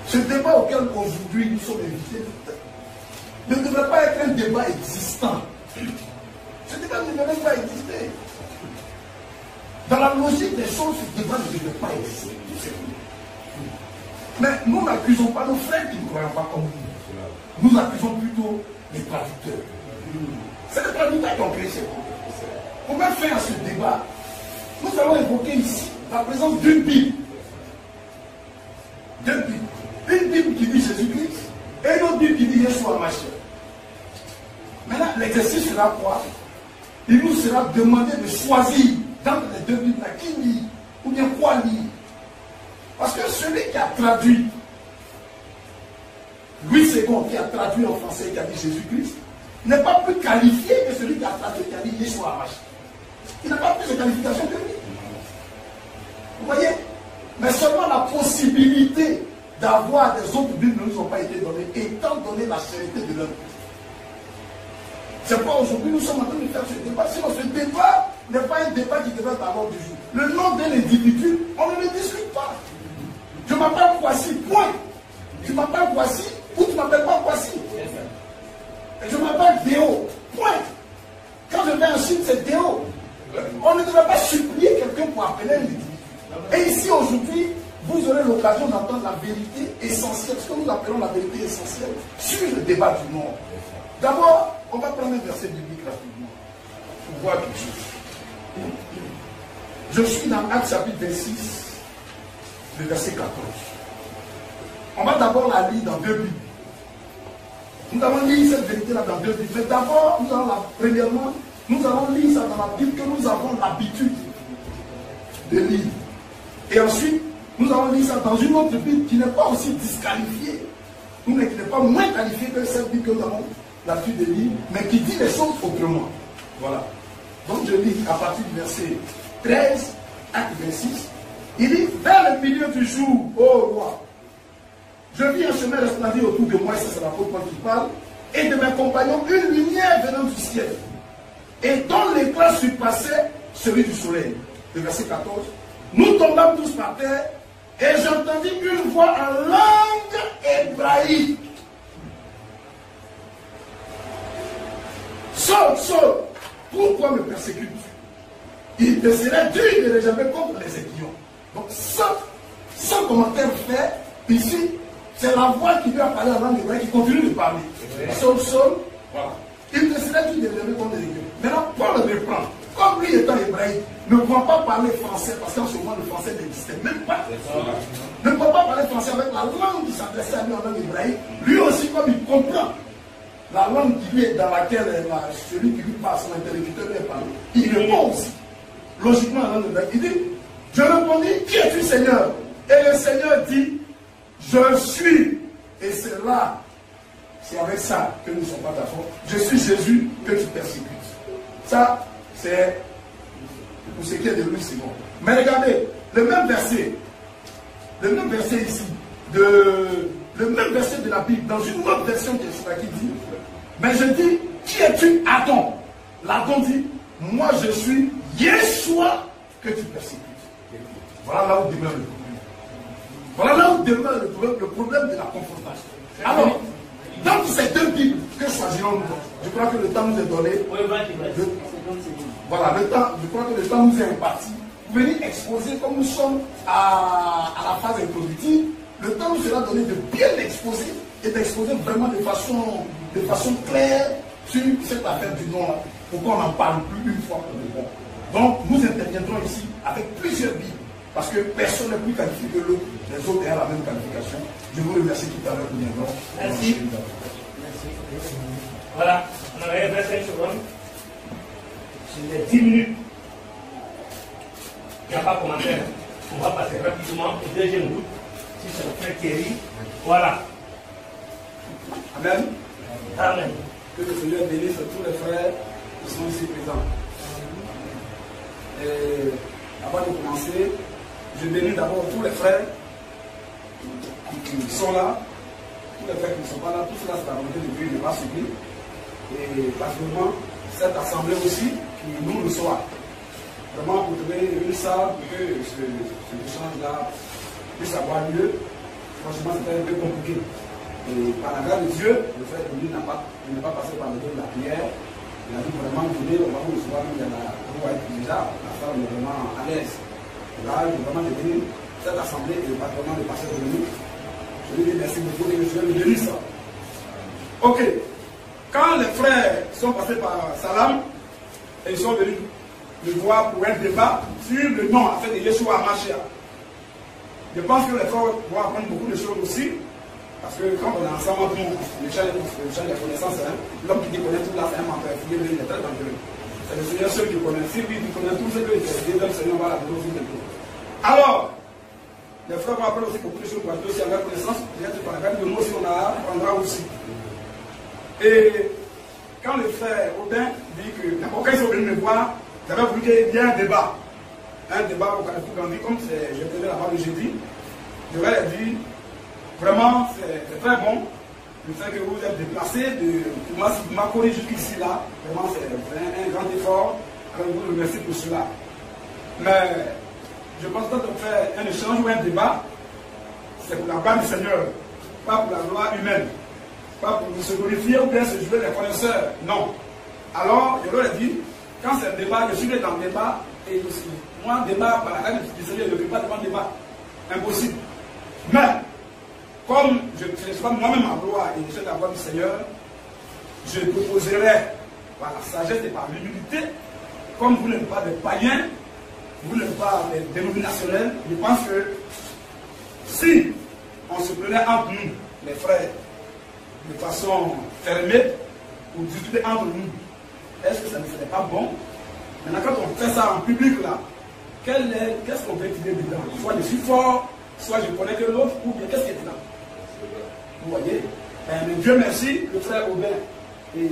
Ce débat auquel aujourd'hui nous sommes invités ne devrait pas être un débat existant. Ce débat ne devrait pas exister. Dans la logique des choses, ce débat ne devait pas exister. Mais nous n'accusons pas nos frères qui ne croient pas comme nous. Nous accusons plutôt les traducteurs. C'est les traducteurs qui ont créé ces problèmes. Pour mettre fin à ce débat, nous allons évoquer ici la présence d'une Bible. D'une Bible. Une Bible qui dit Jésus-Christ et une autre Bible qui dit Yeshua Mashiach. Maintenant, l'exercice sera quoi? Il nous sera demandé de choisir dans les deux Bibles à qui lire ou bien quoi lire. Parce que celui qui a traduit, Louis II qui a traduit en français et qui a dit Jésus-Christ, n'est pas plus qualifié que celui qui a traduit et qui a dit Yeshua Mashiach. Il n'a pas plus de qualification que lui. Vous voyez? Mais seulement la possibilité d'avoir des autres Bibles ne nous ont pas été données, étant donné la sérénité de l'œuvre. C'est pourquoi aujourd'hui nous sommes en train de faire ce débat. Sinon ce débat n'est pas un débat qui devrait être à l'ordre du jour. Le nom d'un individu, on ne le discute pas. Je m'appelle Kwasi, point. Tu m'appelles Kwasi ou tu m'appelles pas Kwasi. Je m'appelle Déo, point. Quand je vais en Chine, c'est Déo. On ne devrait pas supplier quelqu'un pour appeler un individu. Et ici aujourd'hui, vous aurez l'occasion d'entendre la vérité essentielle, ce que nous appelons la vérité essentielle, sur le débat du Nord. D'abord, on va prendre un verset biblique rapidement, pour voir quelque chose. Je suis dans Actes chapitre 26, le verset 14. On va d'abord la lire dans deux Bibles. Nous allons lire cette vérité-là dans deux Bibles. Mais d'abord, premièrement, nous allons lire ça dans la Bible que nous avons l'habitude de lire. Et ensuite, nous allons lire ça dans une autre Bible qui n'est pas aussi disqualifiée, qui n'est pas moins qualifiée que cette Bible que nous avons l'habitude de lire, mais qui dit les choses autrement. Voilà. Donc je lis à partir du verset 13, acte 26. Il dit, vers le milieu du jour, ô roi, je vis un chemin resplendir autour de moi, et ça c'est l'apôtre Paul qui parle, et de mes compagnons, une lumière venant du ciel, et dont l'éclat surpassait celui du soleil. Le verset 14. Nous tombâmes tous par terre, et j'entendis une voix en langue hébraïque. Saul, Saul, pourquoi me persécutes-tu? Il te serait dur de réserver contre les aiguillons. Donc, sans commentaire fait, ici, c'est la voix qui lui a parlé en langue hébraïque qui continue de parler. Saul, Saul, voilà. Il te serait dur de réserver contre les aiguillons. Maintenant, Paul le reprend. Comme lui étant hébraïque, ne croit pas parler français, parce qu'en ce moment, le français n'existait même pas. Ne croit pas parler français avec la langue qui s'adressait à lui en langue hébraïque. Lui aussi, comme il comprend la langue qui lui est dans laquelle celui qui lui parle, son interlocuteur lui est parlé, il répond aussi. Logiquement, en langue hébraïque, il dit, je répondis, qui es-tu, Seigneur? Et le Seigneur dit, je suis. Et c'est là, c'est avec ça que nous ne sommes pas d'accord. Je suis Jésus que tu persécutes. Ça, c'est pour ce qui est de lui, c'est bon. Mais regardez, le même verset ici, le même verset de la Bible, dans une autre version qui dit, mais je dis, qui es-tu, Adam? L'Adam dit, moi je suis Yeshua que tu persécutes. Voilà là où demeure le problème. Voilà là où demeure le problème de la confrontation. Alors, dans ces deux Bibles, que choisirons-nous? Je crois que le temps nous est donné. Voilà, le temps, je crois que le temps nous est imparti. Vous venez exposer, comme nous sommes à la phase introductive, le temps nous sera donné de bien exposer et d'exposer vraiment de façon claire sur cette affaire du nom, pour qu'on n'en parle plus une fois pour le bon. Donc, nous interviendrons ici avec plusieurs Bibles, parce que personne n'est plus qualifié que l'autre, les autres ayant la même qualification. Je vous remercie tout à l'heure pour viendront. Merci. Voilà, on avait 25 secondes. Sur les 10 minutes. Il n'y a pas de commentaire. On va passer rapidement au deuxième groupe. Si c'est le frère Thierry. Voilà. Amen. Amen. Que le Seigneur bénisse tous les frères qui sont ici présents. Et avant de commencer, je bénis d'abord tous les frères qui sont là, tous les frères qui ne sont pas là, tout cela c'est la volonté de Dieu, il ne va subir. Et particulièrement cette assemblée aussi qui nous reçoit. Vraiment pour trouver une salle pour que ce échange-là puisse avoir lieu. Franchement, c'était un peu compliqué. Et par la grâce de Dieu, le frère Denis n'est pas passé par le dos de la prière. Il a dit vraiment, venez, on va vous recevoir, il y a la roi déjà, la femme est vraiment à l'aise. Là, je veux vraiment bénir cette assemblée et particulièrement le pasteur Denis. Je lui dis merci beaucoup et je vais le bénir ça. Ok. Quand les frères sont passés par Salam, et ils sont venus me voir pour un débat sur le nom en fait de Yeshua Mashiach. Je pense que les frères vont apprendre beaucoup de choses aussi, parce que quand on est ensemble, le champ des connaissances, l'homme qui connaît tout là, c'est un menteur, il est très dangereux. C'est le Seigneur seul qui connaît, si lui qui connaît tout ce que il fait, le Seigneur va la donner aussi de tout. Alors, les frères vont apprendre aussi beaucoup de choses pour aussi avoir connaissance, peut-être par la garde de nous aussi on apprendra aussi. Et quand le frère Audin dit que n'importe quand ils sont venus me voir, j'avais voulu qu'il y ait un débat. Un débat au Carrefour Gandhi, comme je tenais là-bas le jeudi. Je leur ai dit, vraiment, c'est très bon. le fait que vous êtes déplacé de Makoni jusqu'ici là, vraiment c'est un grand effort. Alors, je vous remercie pour cela. Mais je pense que quand on fait un échange ou un débat, c'est pour la gloire du Seigneur, pas pour la gloire humaine, pas pour se glorifier ou bien se jouer les connaisseurs. Non. Alors, je leur ai dit, quand c'est un débat, je suis dans le débat, et moi, débat par la grâce du Seigneur, je ne peux pas devant le débat. Impossible. Mais, comme je ne fais pas moi-même ma gloire et je suis la gloire du Seigneur, je proposerai par la sagesse et par l'humilité, comme vous n'êtes pas des païens, vous n'êtes pas des dénominationnels, je pense que si on se prenait entre nous, les frères, de façon fermée, pour discuter entre nous, est-ce que ça ne serait pas bon? Maintenant, quand on fait ça en public, là, qu'est-ce qu'on peut tirer dedans? Soit je suis fort, soit je connais que l'autre, ou bien qu'est-ce qui est dedans? Vous voyez? Mais Dieu merci, le frère Aubin et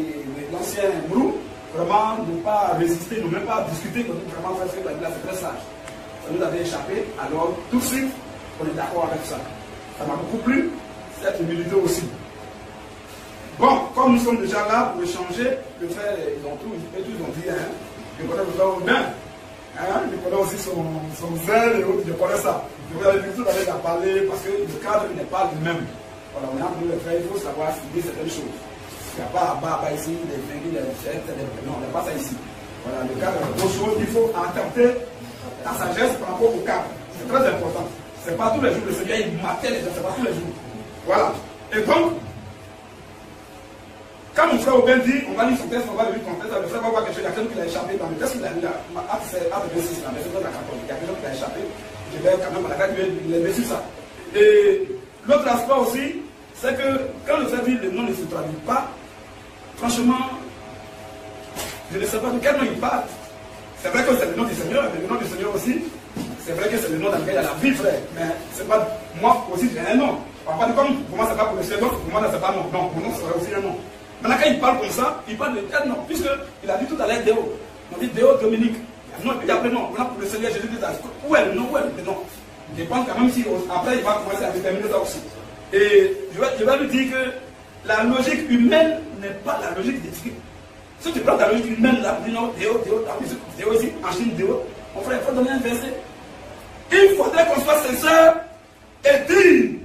l'ancien Brou, vraiment, n'ont pas résisté, n'ont même pas discuté, n'ont vraiment fait ce que la c'est très sage. Ça nous avait échappé, alors tout de suite, on est d'accord avec ça. Ça m'a beaucoup plu, cette humilité aussi. Bon, comme nous sommes déjà là pour échanger, le frère, ils ont dit, hein, je connais le frère Aubin, hein, je connais aussi son zèle et autres, je connais ça. Je vais aller tout avec à parler parce que le cadre n'est pas le même. Voilà, on a appris le frère, il faut savoir citer certaines choses. Il n'y a pas à bas ici, les flingues, les chèques, non, il n'y a pas ça ici. Voilà, le cadre est autre chose, il faut attenter la sagesse par rapport au cadre. C'est très important. Ce n'est pas tous les jours, le Seigneur, il matait les gens, ce n'est pas tous les jours. Voilà. Et donc, quand mon frère Aubin dit, on va lire son texte, on va lire son texte, le frère va voir quelque chose, il y a quelqu'un qui l'a échappé dans le texte qu'il a lu, acte 26, dans le verset de la 14, il y a quelqu'un qui l'a échappé, je vais quand même à la grâce, il a reçu ça. Et l'autre aspect aussi, c'est que quand le frère dit le nom ne se traduit pas, franchement, je ne sais pas de quel nom il parle. C'est vrai que c'est le nom du Seigneur, mais le nom du Seigneur aussi, c'est vrai que c'est le nom dans lequel il y a la vie, frère, mais c'est pas, moi aussi j'ai un nom. On va pas dire comme, pour moi c'est pas pour le Seigneur, pour moi c'est pas non, non, pour nous c'est aussi un nom. Maintenant, quand il parle comme ça, il parle de quel nom? Puisqu'il a dit tout à l'heure Déo. On dit Déo Dominique. Non, il y a plein de noms. Maintenant, pour le Seigneur Jésus, où est le nom? Où est le nom? Je pense quand même si après il va commencer à déterminer ça aussi. Et je vais lui dire que la logique humaine n'est pas la logique d'éthique. Si tu prends ta logique humaine, là, tu dis non, Déo ici, en Chine, Déo, mon frère, il faut donner un verset. Il faudrait qu'on soit sincère et dire.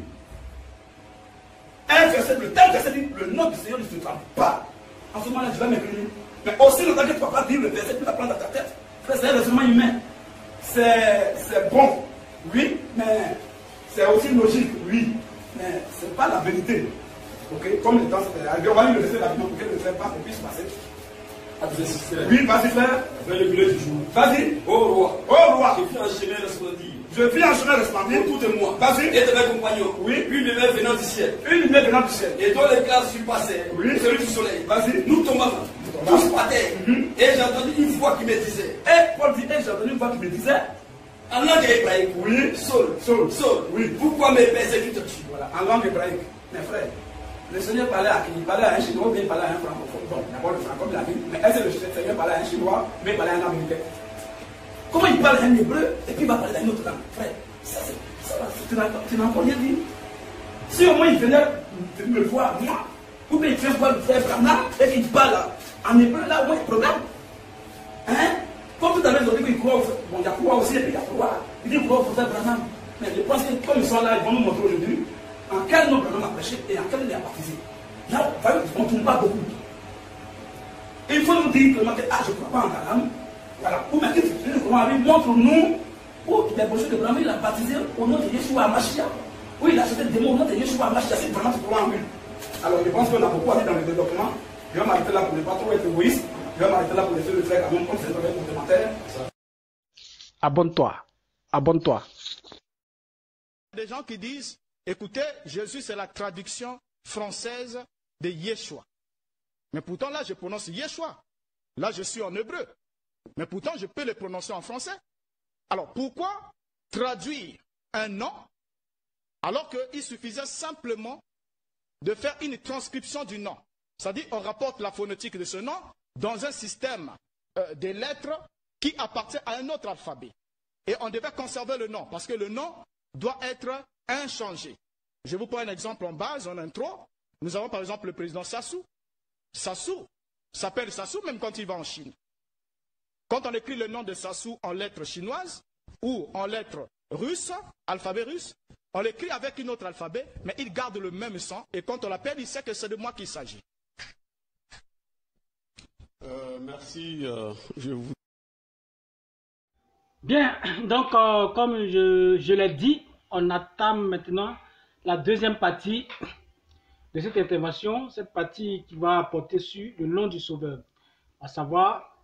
Un verset, le tel verset dit, le nom du Seigneur ne se trompe pas. En ce moment-là, tu vas m'incliner. Mais aussi, le temps que tu ne vas pas dire le verset, tu vas prendre dans ta tête. C'est un raisonnement humain. C'est bon, oui, mais c'est aussi logique, oui. Mais ce n'est pas la vérité. Ok, comme le temps s'est arrivé, on va lui laisser la vie pour que le frère passe et puisse passer. Oui, vas-y, frère. Vas-y. Ô roi. Ô roi. Je vis en chemin resplendide. Je vis en chemin resplendide. Pour tout de moi. Vas-y. Et de mes compagnons. Oui. Une lumière venant du ciel. Une lumière venant du ciel. Et dont les classes surpassaient. Oui. Celui du soleil. Vas-y. Nous tombâmes. Tous par terre. Et j'ai entendu une voix qui me disait. Paul dit, j'ai entendu une voix qui me disait. En langue hébraïque. Oui. Saul. Oui. Pourquoi me persécutes-tu? Voilà. En langue hébraïque. Mes frères. Le Seigneur parlait à qui? Il parlait à un Chinois ou bien il parlait à un francophone. Bon, d'abord le francophone l'a dit, mais est-ce que le Seigneur parlait à un Chinois ou bien il parlait à un Américain? Comment il parle un hébreu et puis il va parler d'une autre langue? Frère, tu n'as encore rien dit. Si au moins il venait me voir, moi, ou bien il vient voir le frère Branham et qu'il parle en hébreu, là au moins il y a problème. Hein? Comme tout à l'heure, ils ont dit qu'il croit au frère. Bon, il y a croix aussi et puis il y a croix. Il dit qu'il croit au frère Branham. Mais je pense que comme ils sont là, ils vont nous montrer aujourd'hui. En quel nom Branham a prêché et en quel nom il a baptisé. Là, on ne tourne pas beaucoup. Et il faut nous dire que je ne crois pas en Branham. Voilà. Ou même que montre-nous où il a besoin de Branham, il a baptisé au nom de Yeshua Mashiach. Où il a acheté des mots au nom de Yeshua Mashiach. C'est vraiment tu crois en lui. Alors je pense qu'on a beaucoup à dire dans le développement. Je vais m'arrêter là pour ne pas trop être égoïste. Je vais m'arrêter là pour laisser le frère quand même comme c'est un complémentaire. Abonne-toi. Abonne-toi. Des gens qui disent, écoutez, Jésus c'est la traduction française de Yeshua. Mais pourtant là je prononce Yeshua. Là je suis en hébreu. Mais pourtant je peux le prononcer en français. Alors pourquoi traduire un nom alors qu'il suffisait simplement de faire une transcription du nom? C'est-à-dire on rapporte la phonétique de ce nom dans un système des lettres qui appartient à un autre alphabet. Et on devait conserver le nom parce que le nom doit être inchangé. Je vous prends un exemple en base, en intro. Nous avons par exemple le président Sassou. Sassou s'appelle Sassou même quand il va en Chine. Quand on écrit le nom de Sassou en lettres chinoises ou en lettres russes, alphabet russe, on l'écrit avec une autre alphabet, mais il garde le même sang. Et quand on l'appelle, il sait que c'est de moi qu'il s'agit. Merci. Je vous... Bien, donc comme je l'ai dit, on attend maintenant la deuxième partie de cette intervention, cette partie qui va porter sur le nom du Sauveur, à savoir,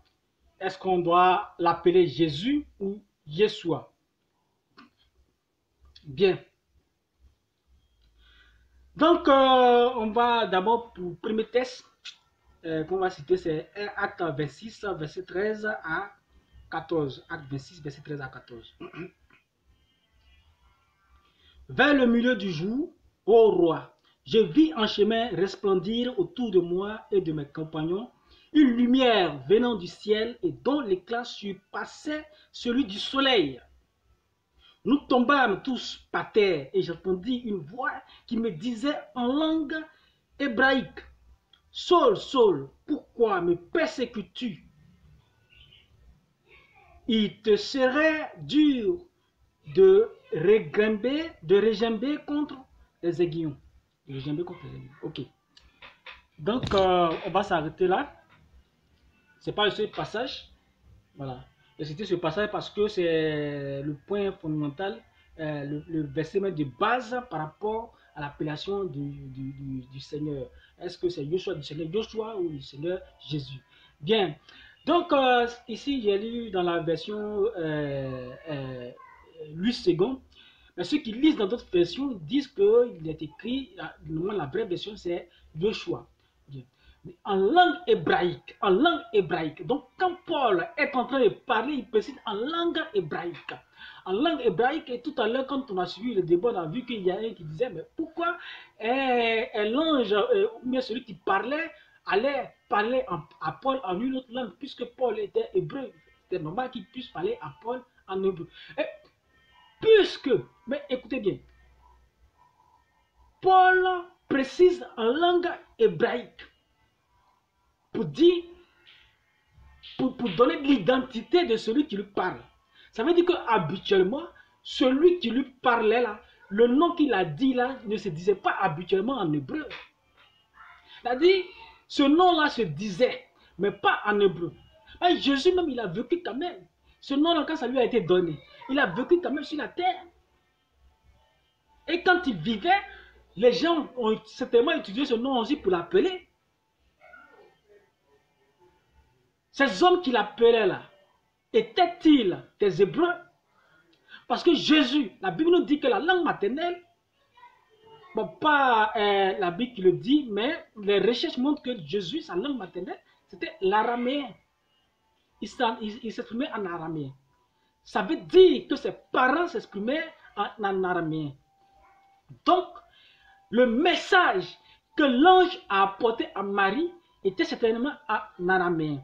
est-ce qu'on doit l'appeler Jésus ou Yeshua? Bien. Donc, on va d'abord pour le premier test qu'on va citer, c'est Acte 26, verset 13 à 14. Acte 26, verset 13 à 14. Vers le milieu du jour, ô roi, je vis en chemin resplendir autour de moi et de mes compagnons une lumière venant du ciel et dont l'éclat surpassait celui du soleil. Nous tombâmes tous par terre et j'entendis une voix qui me disait en langue hébraïque, « Saul, Saul, pourquoi me persécutes-tu? Il te serait dur de regimber contre les aiguillons. » Ok. Donc, on va s'arrêter là. C'est pas le seul passage. Voilà. J'ai cité ce passage parce que c'est le point fondamental, le verset de base par rapport à l'appellation du Seigneur. Est-ce que c'est Yeshua du Seigneur Joshua ou du Seigneur Jésus? Bien. Donc, ici, j'ai lu dans la version Louis II. Mais ceux qui lisent dans d'autres versions disent qu'il est écrit, la vraie version c'est Joshua. En langue hébraïque, Donc quand Paul est en train de parler, il précise en langue hébraïque. En langue hébraïque, et tout à l'heure quand on a suivi le débat, on a vu qu'il y a un qui disait, mais pourquoi l'ange, ou bien celui qui parlait, allait parler à Paul en une autre langue, puisque Paul était hébreu. C'était normal qu'il puisse parler à Paul en hébreu. Mais écoutez bien, Paul précise en langue hébraïque pour dire, pour donner l'identité de celui qui lui parle. Ça veut dire qu'habituellement, celui qui lui parlait là, le nom qu'il a dit là, ne se disait pas habituellement en hébreu. C'est-à-dire, ce nom-là se disait, mais pas en hébreu. Et Jésus même, il a vécu quand même. Ce nom-là, quand ça lui a été donné, il a vécu quand même sur la terre. Et quand il vivait, les gens ont certainement utilisé ce nom aussi pour l'appeler. Ces hommes qu'il appelait là, étaient-ils des Hébreux? Parce que Jésus, la Bible nous dit que la langue maternelle, bon, pas la Bible qui le dit, mais les recherches montrent que Jésus, sa langue maternelle, c'était l'araméen. Il s'exprimait en araméen. Ça veut dire que ses parents s'exprimaient en araméen. Donc, le message que l'ange a apporté à Marie était certainement en araméen.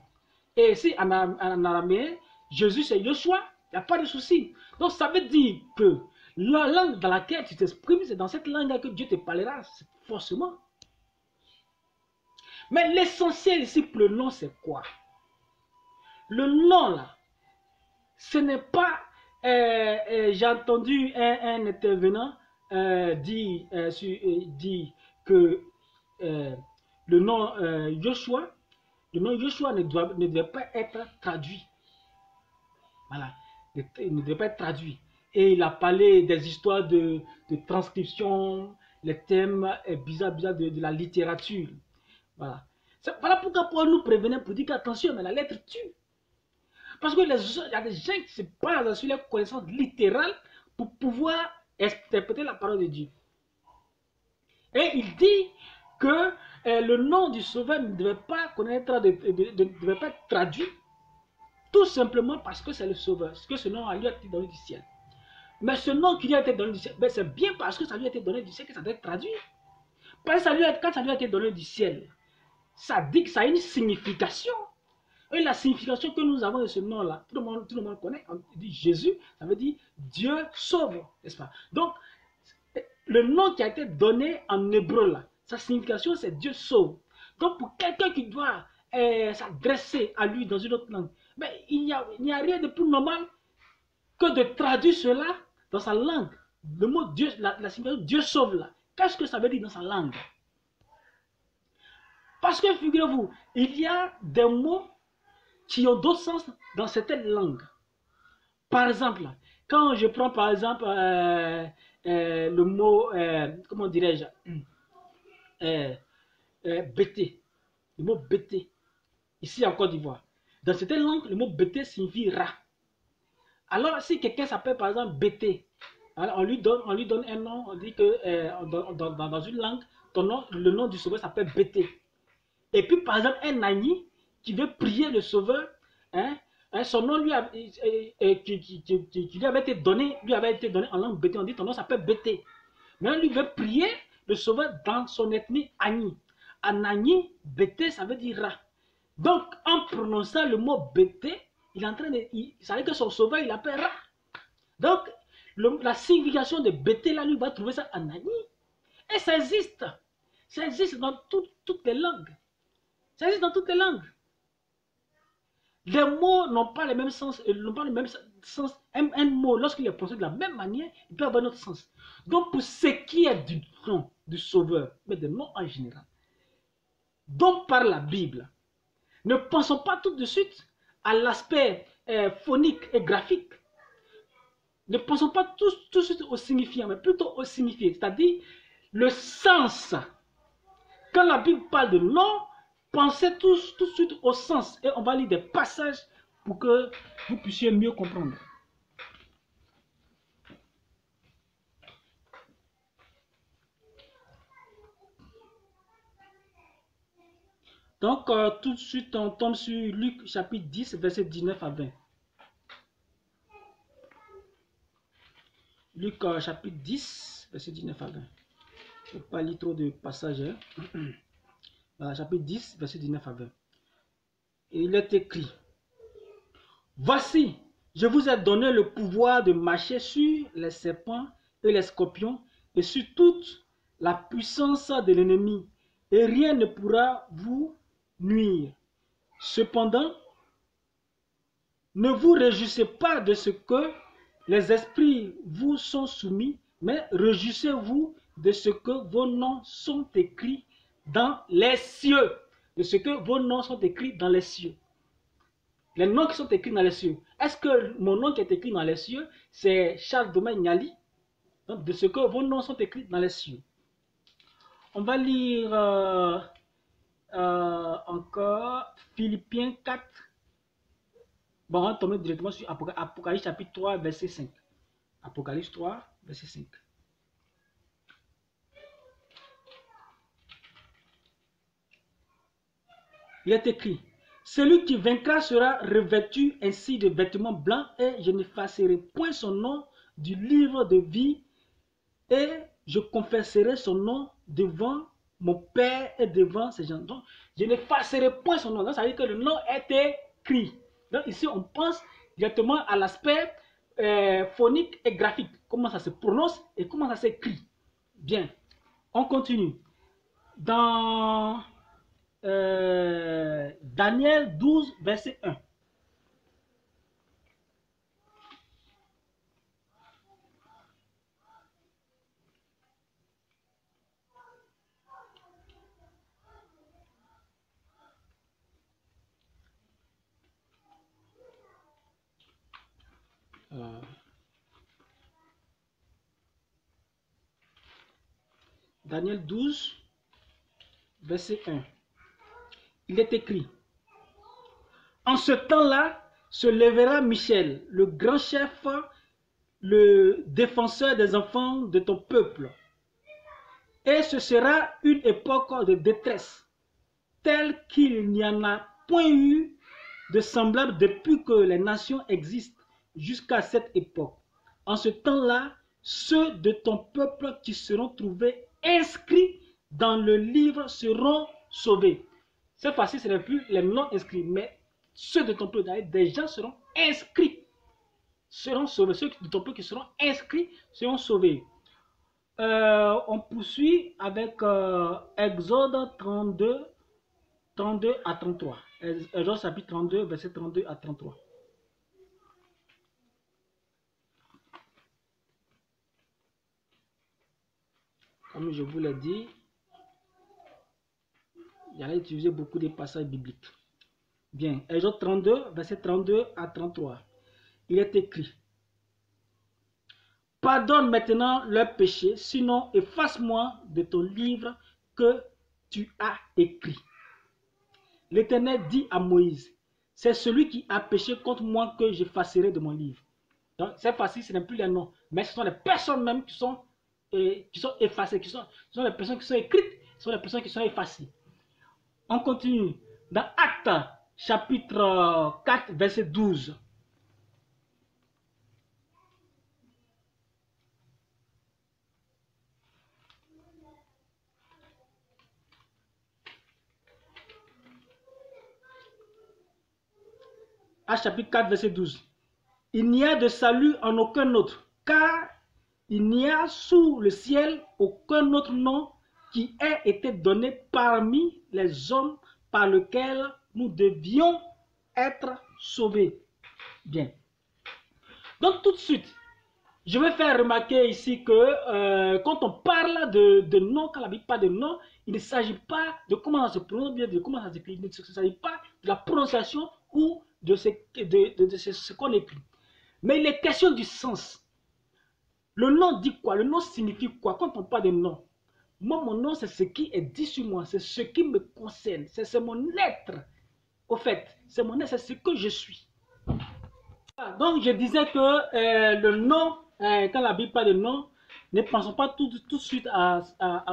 Et si en araméen, Jésus c'est Yeshua, il n'y a pas de souci. Donc, ça veut dire que la langue dans laquelle tu t'exprimes, c'est dans cette langue que Dieu te parlera, forcément. Mais l'essentiel ici pour le nom, c'est quoi? Le nom là, ce n'est pas, j'ai entendu un intervenant dire que le nom Joshua, ne devait pas être traduit. Voilà, il ne devait pas être traduit. Et il a parlé des histoires de transcription, les thèmes bizarres de la littérature. Voilà. Voilà pourquoi Paul nous prévenait pour dire qu'attention, mais la lettre tue. Parce qu'il y a des gens qui se basent sur les connaissances littérales pour pouvoir interpréter la parole de Dieu. Et il dit que le nom du Sauveur ne devait pas devait pas être traduit, tout simplement parce que c'est le Sauveur, parce que ce nom a lui été donné du ciel. Mais ce nom qui lui a été donné du ciel, ben c'est bien parce que ça lui a été donné du ciel que ça doit être traduit. Parce que quand ça lui a été donné du ciel, ça dit que ça a une signification. Et la signification que nous avons de ce nom-là, tout le monde connaît. On dit Jésus, ça veut dire Dieu sauve, n'est-ce pas? Donc, le nom qui a été donné en hébreu là, Sa signification, c'est Dieu sauve. Donc, pour quelqu'un qui doit s'adresser à lui dans une autre langue, ben, il n'y a rien de plus normal que de traduire cela dans sa langue. Le mot Dieu, la signification Dieu sauve là. Qu'est-ce que ça veut dire dans sa langue? Parce que, figurez-vous, il y a des mots qui ont d'autres sens dans certaines langues. Par exemple, quand je prends par exemple le mot, comment dirais-je, bêté, le mot bêté, ici en Côte d'Ivoire. Dans certaines langues, le mot bêté signifie rat. Alors, si quelqu'un s'appelle par exemple bêté, on lui donne un nom, on dit que dans une langue, le nom du sauveur s'appelle bêté. Et puis, par exemple, un Nani qui veut prier le sauveur, son nom qui lui avait été donné en langue Bété. On dit ton nom s'appelle Bété. Mais lui veut prier le sauveur dans son ethnie Agni. Anani, Bété, ça veut dire rat. Donc, en prononçant le mot Bété, il est en train de. Ça veut dire que son sauveur, il appelle rat. Donc, la signification de Bété, là, lui va trouver ça en Agni. Et ça existe. Ça existe dans toutes les langues. Ça existe dans toutes les langues. Les mots n'ont pas le même sens. Un mot, lorsqu'il est prononcé de la même manière, il peut avoir un autre sens. Donc, pour ce qui est du nom du sauveur, mais des noms en général, donc par la Bible, ne pensons pas tout de suite à l'aspect phonique et graphique. Ne pensons pas tout de suite au signifiant, mais plutôt au signifié, c'est-à-dire le sens. Quand la Bible parle de nom, pensez tout de suite au sens. Et on va lire des passages pour que vous puissiez mieux comprendre. Donc, tout de suite, on tombe sur Luc chapitre 10, verset 19 à 20. Luc chapitre 10, verset 19 à 20. Je ne vais pas lire trop de passages. Chapitre 10, verset 19 à 20. Et il est écrit: Voici, je vous ai donné le pouvoir de marcher sur les serpents et les scorpions et sur toute la puissance de l'ennemi, et rien ne pourra vous nuire. Cependant, ne vous réjouissez pas de ce que les esprits vous sont soumis, mais réjouissez-vous de ce que vos noms sont écrits dans les cieux. De ce que vos noms sont écrits dans les cieux. Les noms qui sont écrits dans les cieux. Est-ce que mon nom qui est écrit dans les cieux, c'est Charles Domaine Niali? Donc, de ce que vos noms sont écrits dans les cieux. On va lire encore Philippiens 4. Bon, on va tomber directement sur Apocalypse chapitre 3, verset 5. Apocalypse 3, verset 5. Il est écrit: celui qui vaincra sera revêtu ainsi de vêtements blancs, et je n'effacerai point son nom du livre de vie, et je confesserai son nom devant mon Père et devant ses gens. Donc, je n'effacerai point son nom. Donc, ça veut dire que le nom est écrit. Donc, ici, on pense directement à l'aspect phonique et graphique. Comment ça se prononce et comment ça s'écrit. Bien, on continue. Dans Daniel 12, verset 1. Daniel 12, verset 1. Il est écrit: en ce temps-là se lèvera Michel, le grand chef, le défenseur des enfants de ton peuple. Et ce sera une époque de détresse, telle qu'il n'y en a point eu de semblable depuis que les nations existent jusqu'à cette époque. En ce temps-là, ceux de ton peuple qui seront trouvés inscrits dans le livre seront sauvés. Cette fois-ci, ce n'est plus les non inscrits, mais ceux de ton peuple, des gens seront inscrits, seront sauvés. Ceux de ton peuple qui seront inscrits seront sauvés. On poursuit avec Exode 32 à 33. Exode chapitre 32, verset 32 à 33. Comme je vous l'ai dit, j'allais utiliser beaucoup de passages bibliques. Bien, Exode 32, verset 32 à 33. Il est écrit: pardonne maintenant leurs péchés, sinon efface-moi de ton livre que tu as écrit. L'Éternel dit à Moïse: c'est celui qui a péché contre moi que j'effacerai de mon livre. Donc, cette fois-ci, ce n'est plus les noms, mais ce sont les personnes même qui sont effacées, ce sont les personnes qui sont écrites, ce sont les personnes qui sont effacées. On continue dans Actes chapitre 4, verset 12. Actes chapitre 4, verset 12. Il n'y a de salut en aucun autre, car il n'y a sous le ciel aucun autre nom qui ait été donné parmi les hommes par lequel nous devions être sauvés. Bien. Donc tout de suite, je vais faire remarquer ici que quand on parle de nom, quand la Bible parle de nom, il ne s'agit pas de comment ça se prononce bien, de comment ça s'écrit. Il ne s'agit pas de la prononciation ou de ce qu'on écrit. Mais il est question du sens. Le nom dit quoi? Le nom signifie quoi? Quand on parle de nom, moi, mon nom, c'est ce qui est dit sur moi, c'est ce qui me concerne, c'est mon être. Au fait, c'est mon être, c'est ce que je suis. Donc, je disais que le nom, quand la Bible parle de nom, ne pensons pas tout de suite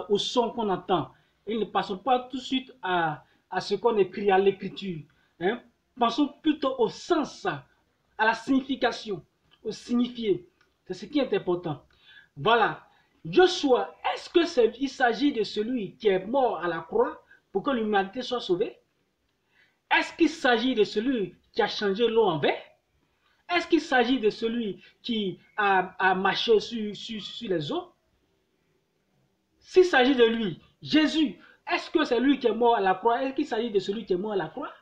au son qu'on entend. Et ne passons pas tout de suite à ce qu'on écrit, à l'écriture. Hein? Pensons plutôt au sens, à la signification, au signifié. C'est ce qui est important. Voilà. Joshua, est-ce qu'il s'agit de celui qui est mort à la croix pour que l'humanité soit sauvée? Est-ce qu'il s'agit de celui qui a changé l'eau en vin? Est-ce qu'il s'agit de celui qui a marché sur les eaux? S'il s'agit de lui, Jésus, est-ce que c'est lui qui est mort à la croix? Est-ce qu'il s'agit de celui qui est mort à la croix?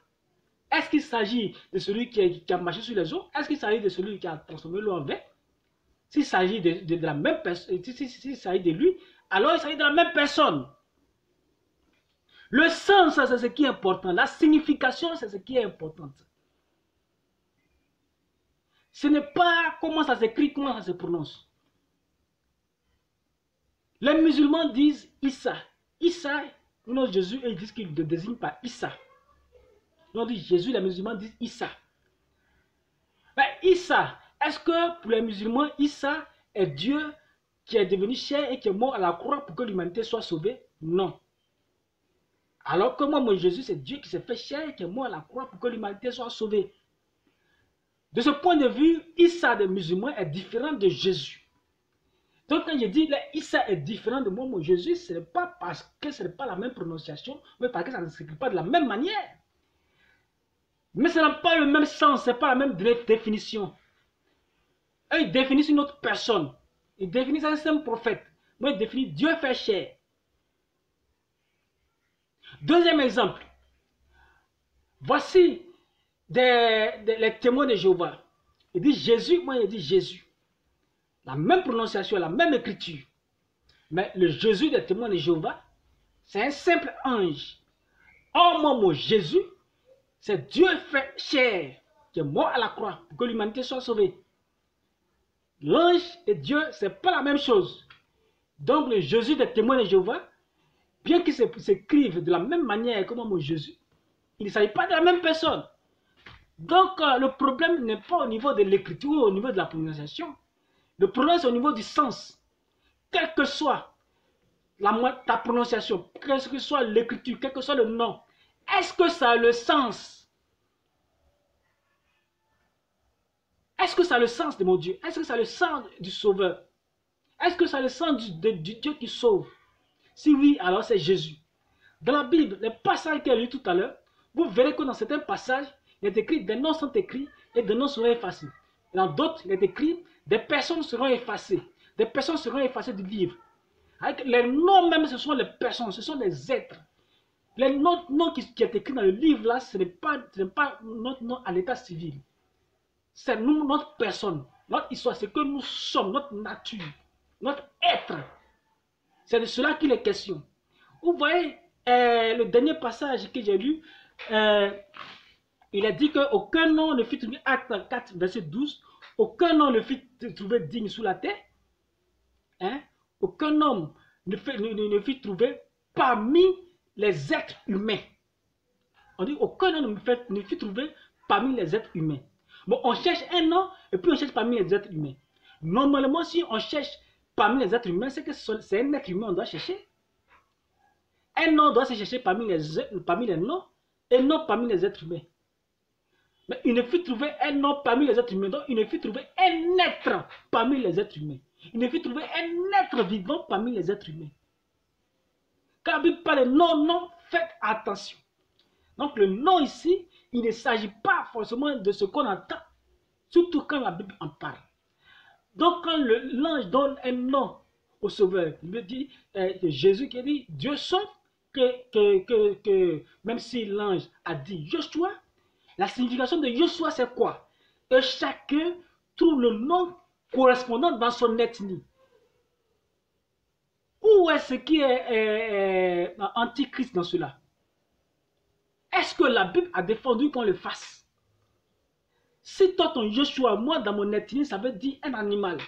Est-ce qu'il s'agit de celui qui a marché sur les eaux? Est-ce qu'il s'agit de celui qui a transformé l'eau en vin? S'il s'agit de la même personne, s'il s'agit de lui, alors il s'agit de la même personne. Le sens, c'est ce qui est important. La signification, c'est ce qui est important. Ce n'est pas comment ça s'écrit, comment ça se prononce. Les musulmans disent Issa. Issa, non, Jésus, ils disent qu'il ne désigne pas Issa. On dit Jésus, les musulmans disent Issa. Mais Issa, est-ce que pour les musulmans, Issa est Dieu qui est devenu chair et qui est mort à la croix pour que l'humanité soit sauvée? Non. Alors que moi, mon Jésus, c'est Dieu qui s'est fait chair et qui est mort à la croix pour que l'humanité soit sauvée. De ce point de vue, Issa des musulmans est différent de Jésus. Donc quand je dis là, Issa est différent de moi, mon Jésus, ce n'est pas parce que ce n'est pas la même prononciation, mais parce que ça ne s'écrit pas de la même manière. Mais ça n'a pas le même sens, ce n'est pas la même définition. Eux, ils définissent une autre personne. Ils définissent un simple prophète. Moi, ils définissent Dieu fait chair. Deuxième exemple. Voici les témoins de Jéhovah. Il dit Jésus, moi, il dit Jésus. La même prononciation, la même écriture. Mais le Jésus des témoins de Jéhovah, c'est un simple ange. Or, moi, mon Jésus, c'est Dieu fait chair, qui est mort à la croix pour que l'humanité soit sauvée. L'ange et Dieu, ce n'est pas la même chose. Donc le Jésus des témoins de Jéhovah, bien qu'ils s'écrivent de la même manière que mon Jésus, il ne s'agit pas de la même personne. Donc le problème n'est pas au niveau de l'écriture ou au niveau de la prononciation. Le problème c'est au niveau du sens. Quelle que soit ta prononciation, quelle que soit l'écriture, quel que soit le nom, est-ce que ça a le sens? Est-ce que ça a le sens de mon Dieu? Est-ce que ça a le sens du Sauveur? Est-ce que ça a le sens du Dieu qui sauve? Si oui, alors c'est Jésus. Dans la Bible, les passages qu'il y a lu tout à l'heure, vous verrez que dans certains passages, il est écrit des noms sont écrits et des noms seront effacés. Dans d'autres, il est écrit des personnes seront effacées. Des personnes seront effacées du livre. Avec les noms même, ce sont les personnes, ce sont les êtres. Les noms qui est écrit dans le livre là, ce n'est pas notre nom à l'état civil. C'est nous, notre personne, notre histoire, c'est que nous sommes, notre nature, notre être. C'est de cela qu'il est question. Vous voyez, le dernier passage que j'ai lu, il a dit qu'aucun nom ne fut trouvé, acte 4, verset 12, aucun nom ne fut trouvé digne sous la terre. Hein? Aucun homme ne fut trouvé parmi les êtres humains. On dit aucun homme ne fut trouvé parmi les êtres humains. Bon, on cherche un nom et puis on cherche parmi les êtres humains. Normalement, si on cherche parmi les êtres humains, c'est que c'est un être humain qu'on doit chercher. Un nom doit se chercher parmi les noms et non parmi les êtres humains. Mais il ne fut trouvé un nom parmi les êtres humains, donc il ne fut trouvé un être parmi les êtres humains. Il ne fut trouvé un être vivant parmi les êtres humains. Quand la Bible parle de non, faites attention. Donc le nom ici, il ne s'agit pas forcément de ce qu'on entend, surtout quand la Bible en parle. Donc quand l'ange donne un nom au Sauveur, il me dit, Jésus qui dit, Dieu sauve, que même si l'ange a dit Joshua, la signification de Joshua c'est quoi? Que chacun trouve le nom correspondant dans son ethnie. Où est-ce qui est antichrist dans cela? Est-ce que la Bible a défendu qu'on le fasse? Si toi ton Joshua, moi dans mon ethnie, ça veut dire un animal.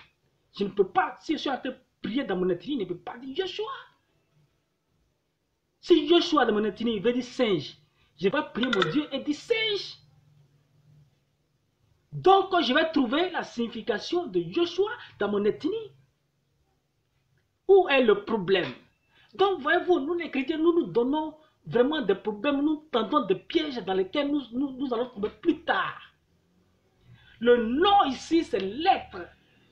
Je ne peux pas, si je suis en train de prier dans mon ethnie, je ne peux pas dire Joshua. Si Joshua dans mon ethnie veut dire singe, je vais prier mon Dieu et dire singe. Donc je vais trouver la signification de Joshua dans mon ethnie. Où est le problème? Donc voyez-vous, nous les chrétiens, nous donnons vraiment des problèmes, nous tentons des pièges dans lesquels nous allons trouver plus tard. Le nom ici, c'est l'être.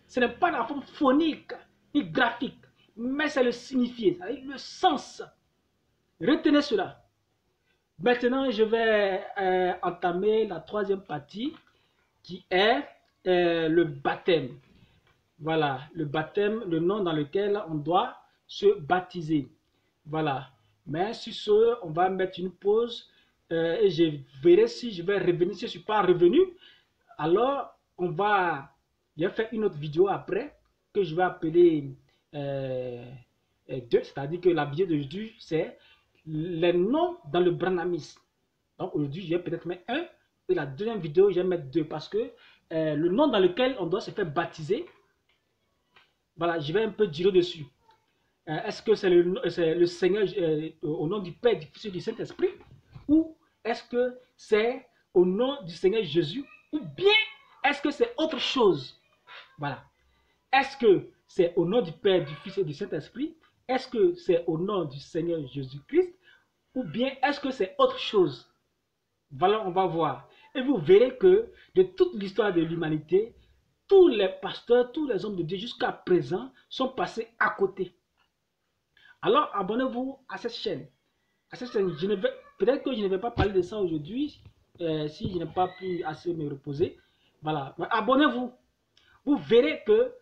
Ce n'est pas la forme phonique ni graphique, mais c'est le signifié, c'est-à-dire le sens. Retenez cela. Maintenant, je vais entamer la troisième partie qui est le baptême. Voilà, le baptême, le nom dans lequel on doit se baptiser. Voilà. Mais sur ce, on va mettre une pause et je verrai si je vais revenir. Si je ne suis pas revenu, alors je vais faire une autre vidéo après que je vais appeler 2. C'est-à-dire que la vidéo d'aujourd'hui, c'est les noms dans le branhamisme. Donc aujourd'hui, je vais peut-être mettre 1 et la deuxième vidéo, je vais mettre 2 parce que le nom dans lequel on doit se faire baptiser, voilà, je vais un peu dire dessus. Est-ce que c'est le Seigneur au nom du Père, du Fils et du Saint-Esprit? Ou est-ce que c'est au nom du Seigneur Jésus? Ou bien est-ce que c'est autre chose? Voilà. Est-ce que c'est au nom du Père, du Fils et du Saint-Esprit? Est-ce que c'est au nom du Seigneur Jésus-Christ? Ou bien est-ce que c'est autre chose? Voilà, on va voir. Et vous verrez que de toute l'histoire de l'humanité, tous les pasteurs, tous les hommes de Dieu jusqu'à présent sont passés à côté. Alors abonnez-vous à cette chaîne. Peut-être que je ne vais pas parler de ça aujourd'hui, si je n'ai pas pu assez me reposer. Voilà, abonnez-vous. Vous verrez que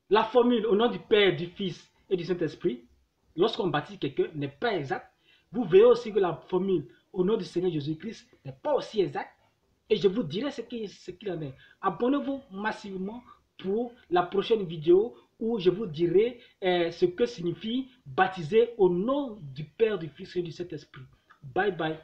la formule au nom du Père, du Fils et du Saint-Esprit, lorsqu'on baptise quelqu'un, n'est pas exacte. Vous verrez aussi que la formule au nom du Seigneur Jésus-Christ n'est pas aussi exacte. Et je vous dirai ce qu'il en est. Abonnez-vous massivement pour la prochaine vidéo où je vous dirai ce que signifie baptiser au nom du Père, du Fils et du Saint-Esprit. Bye bye.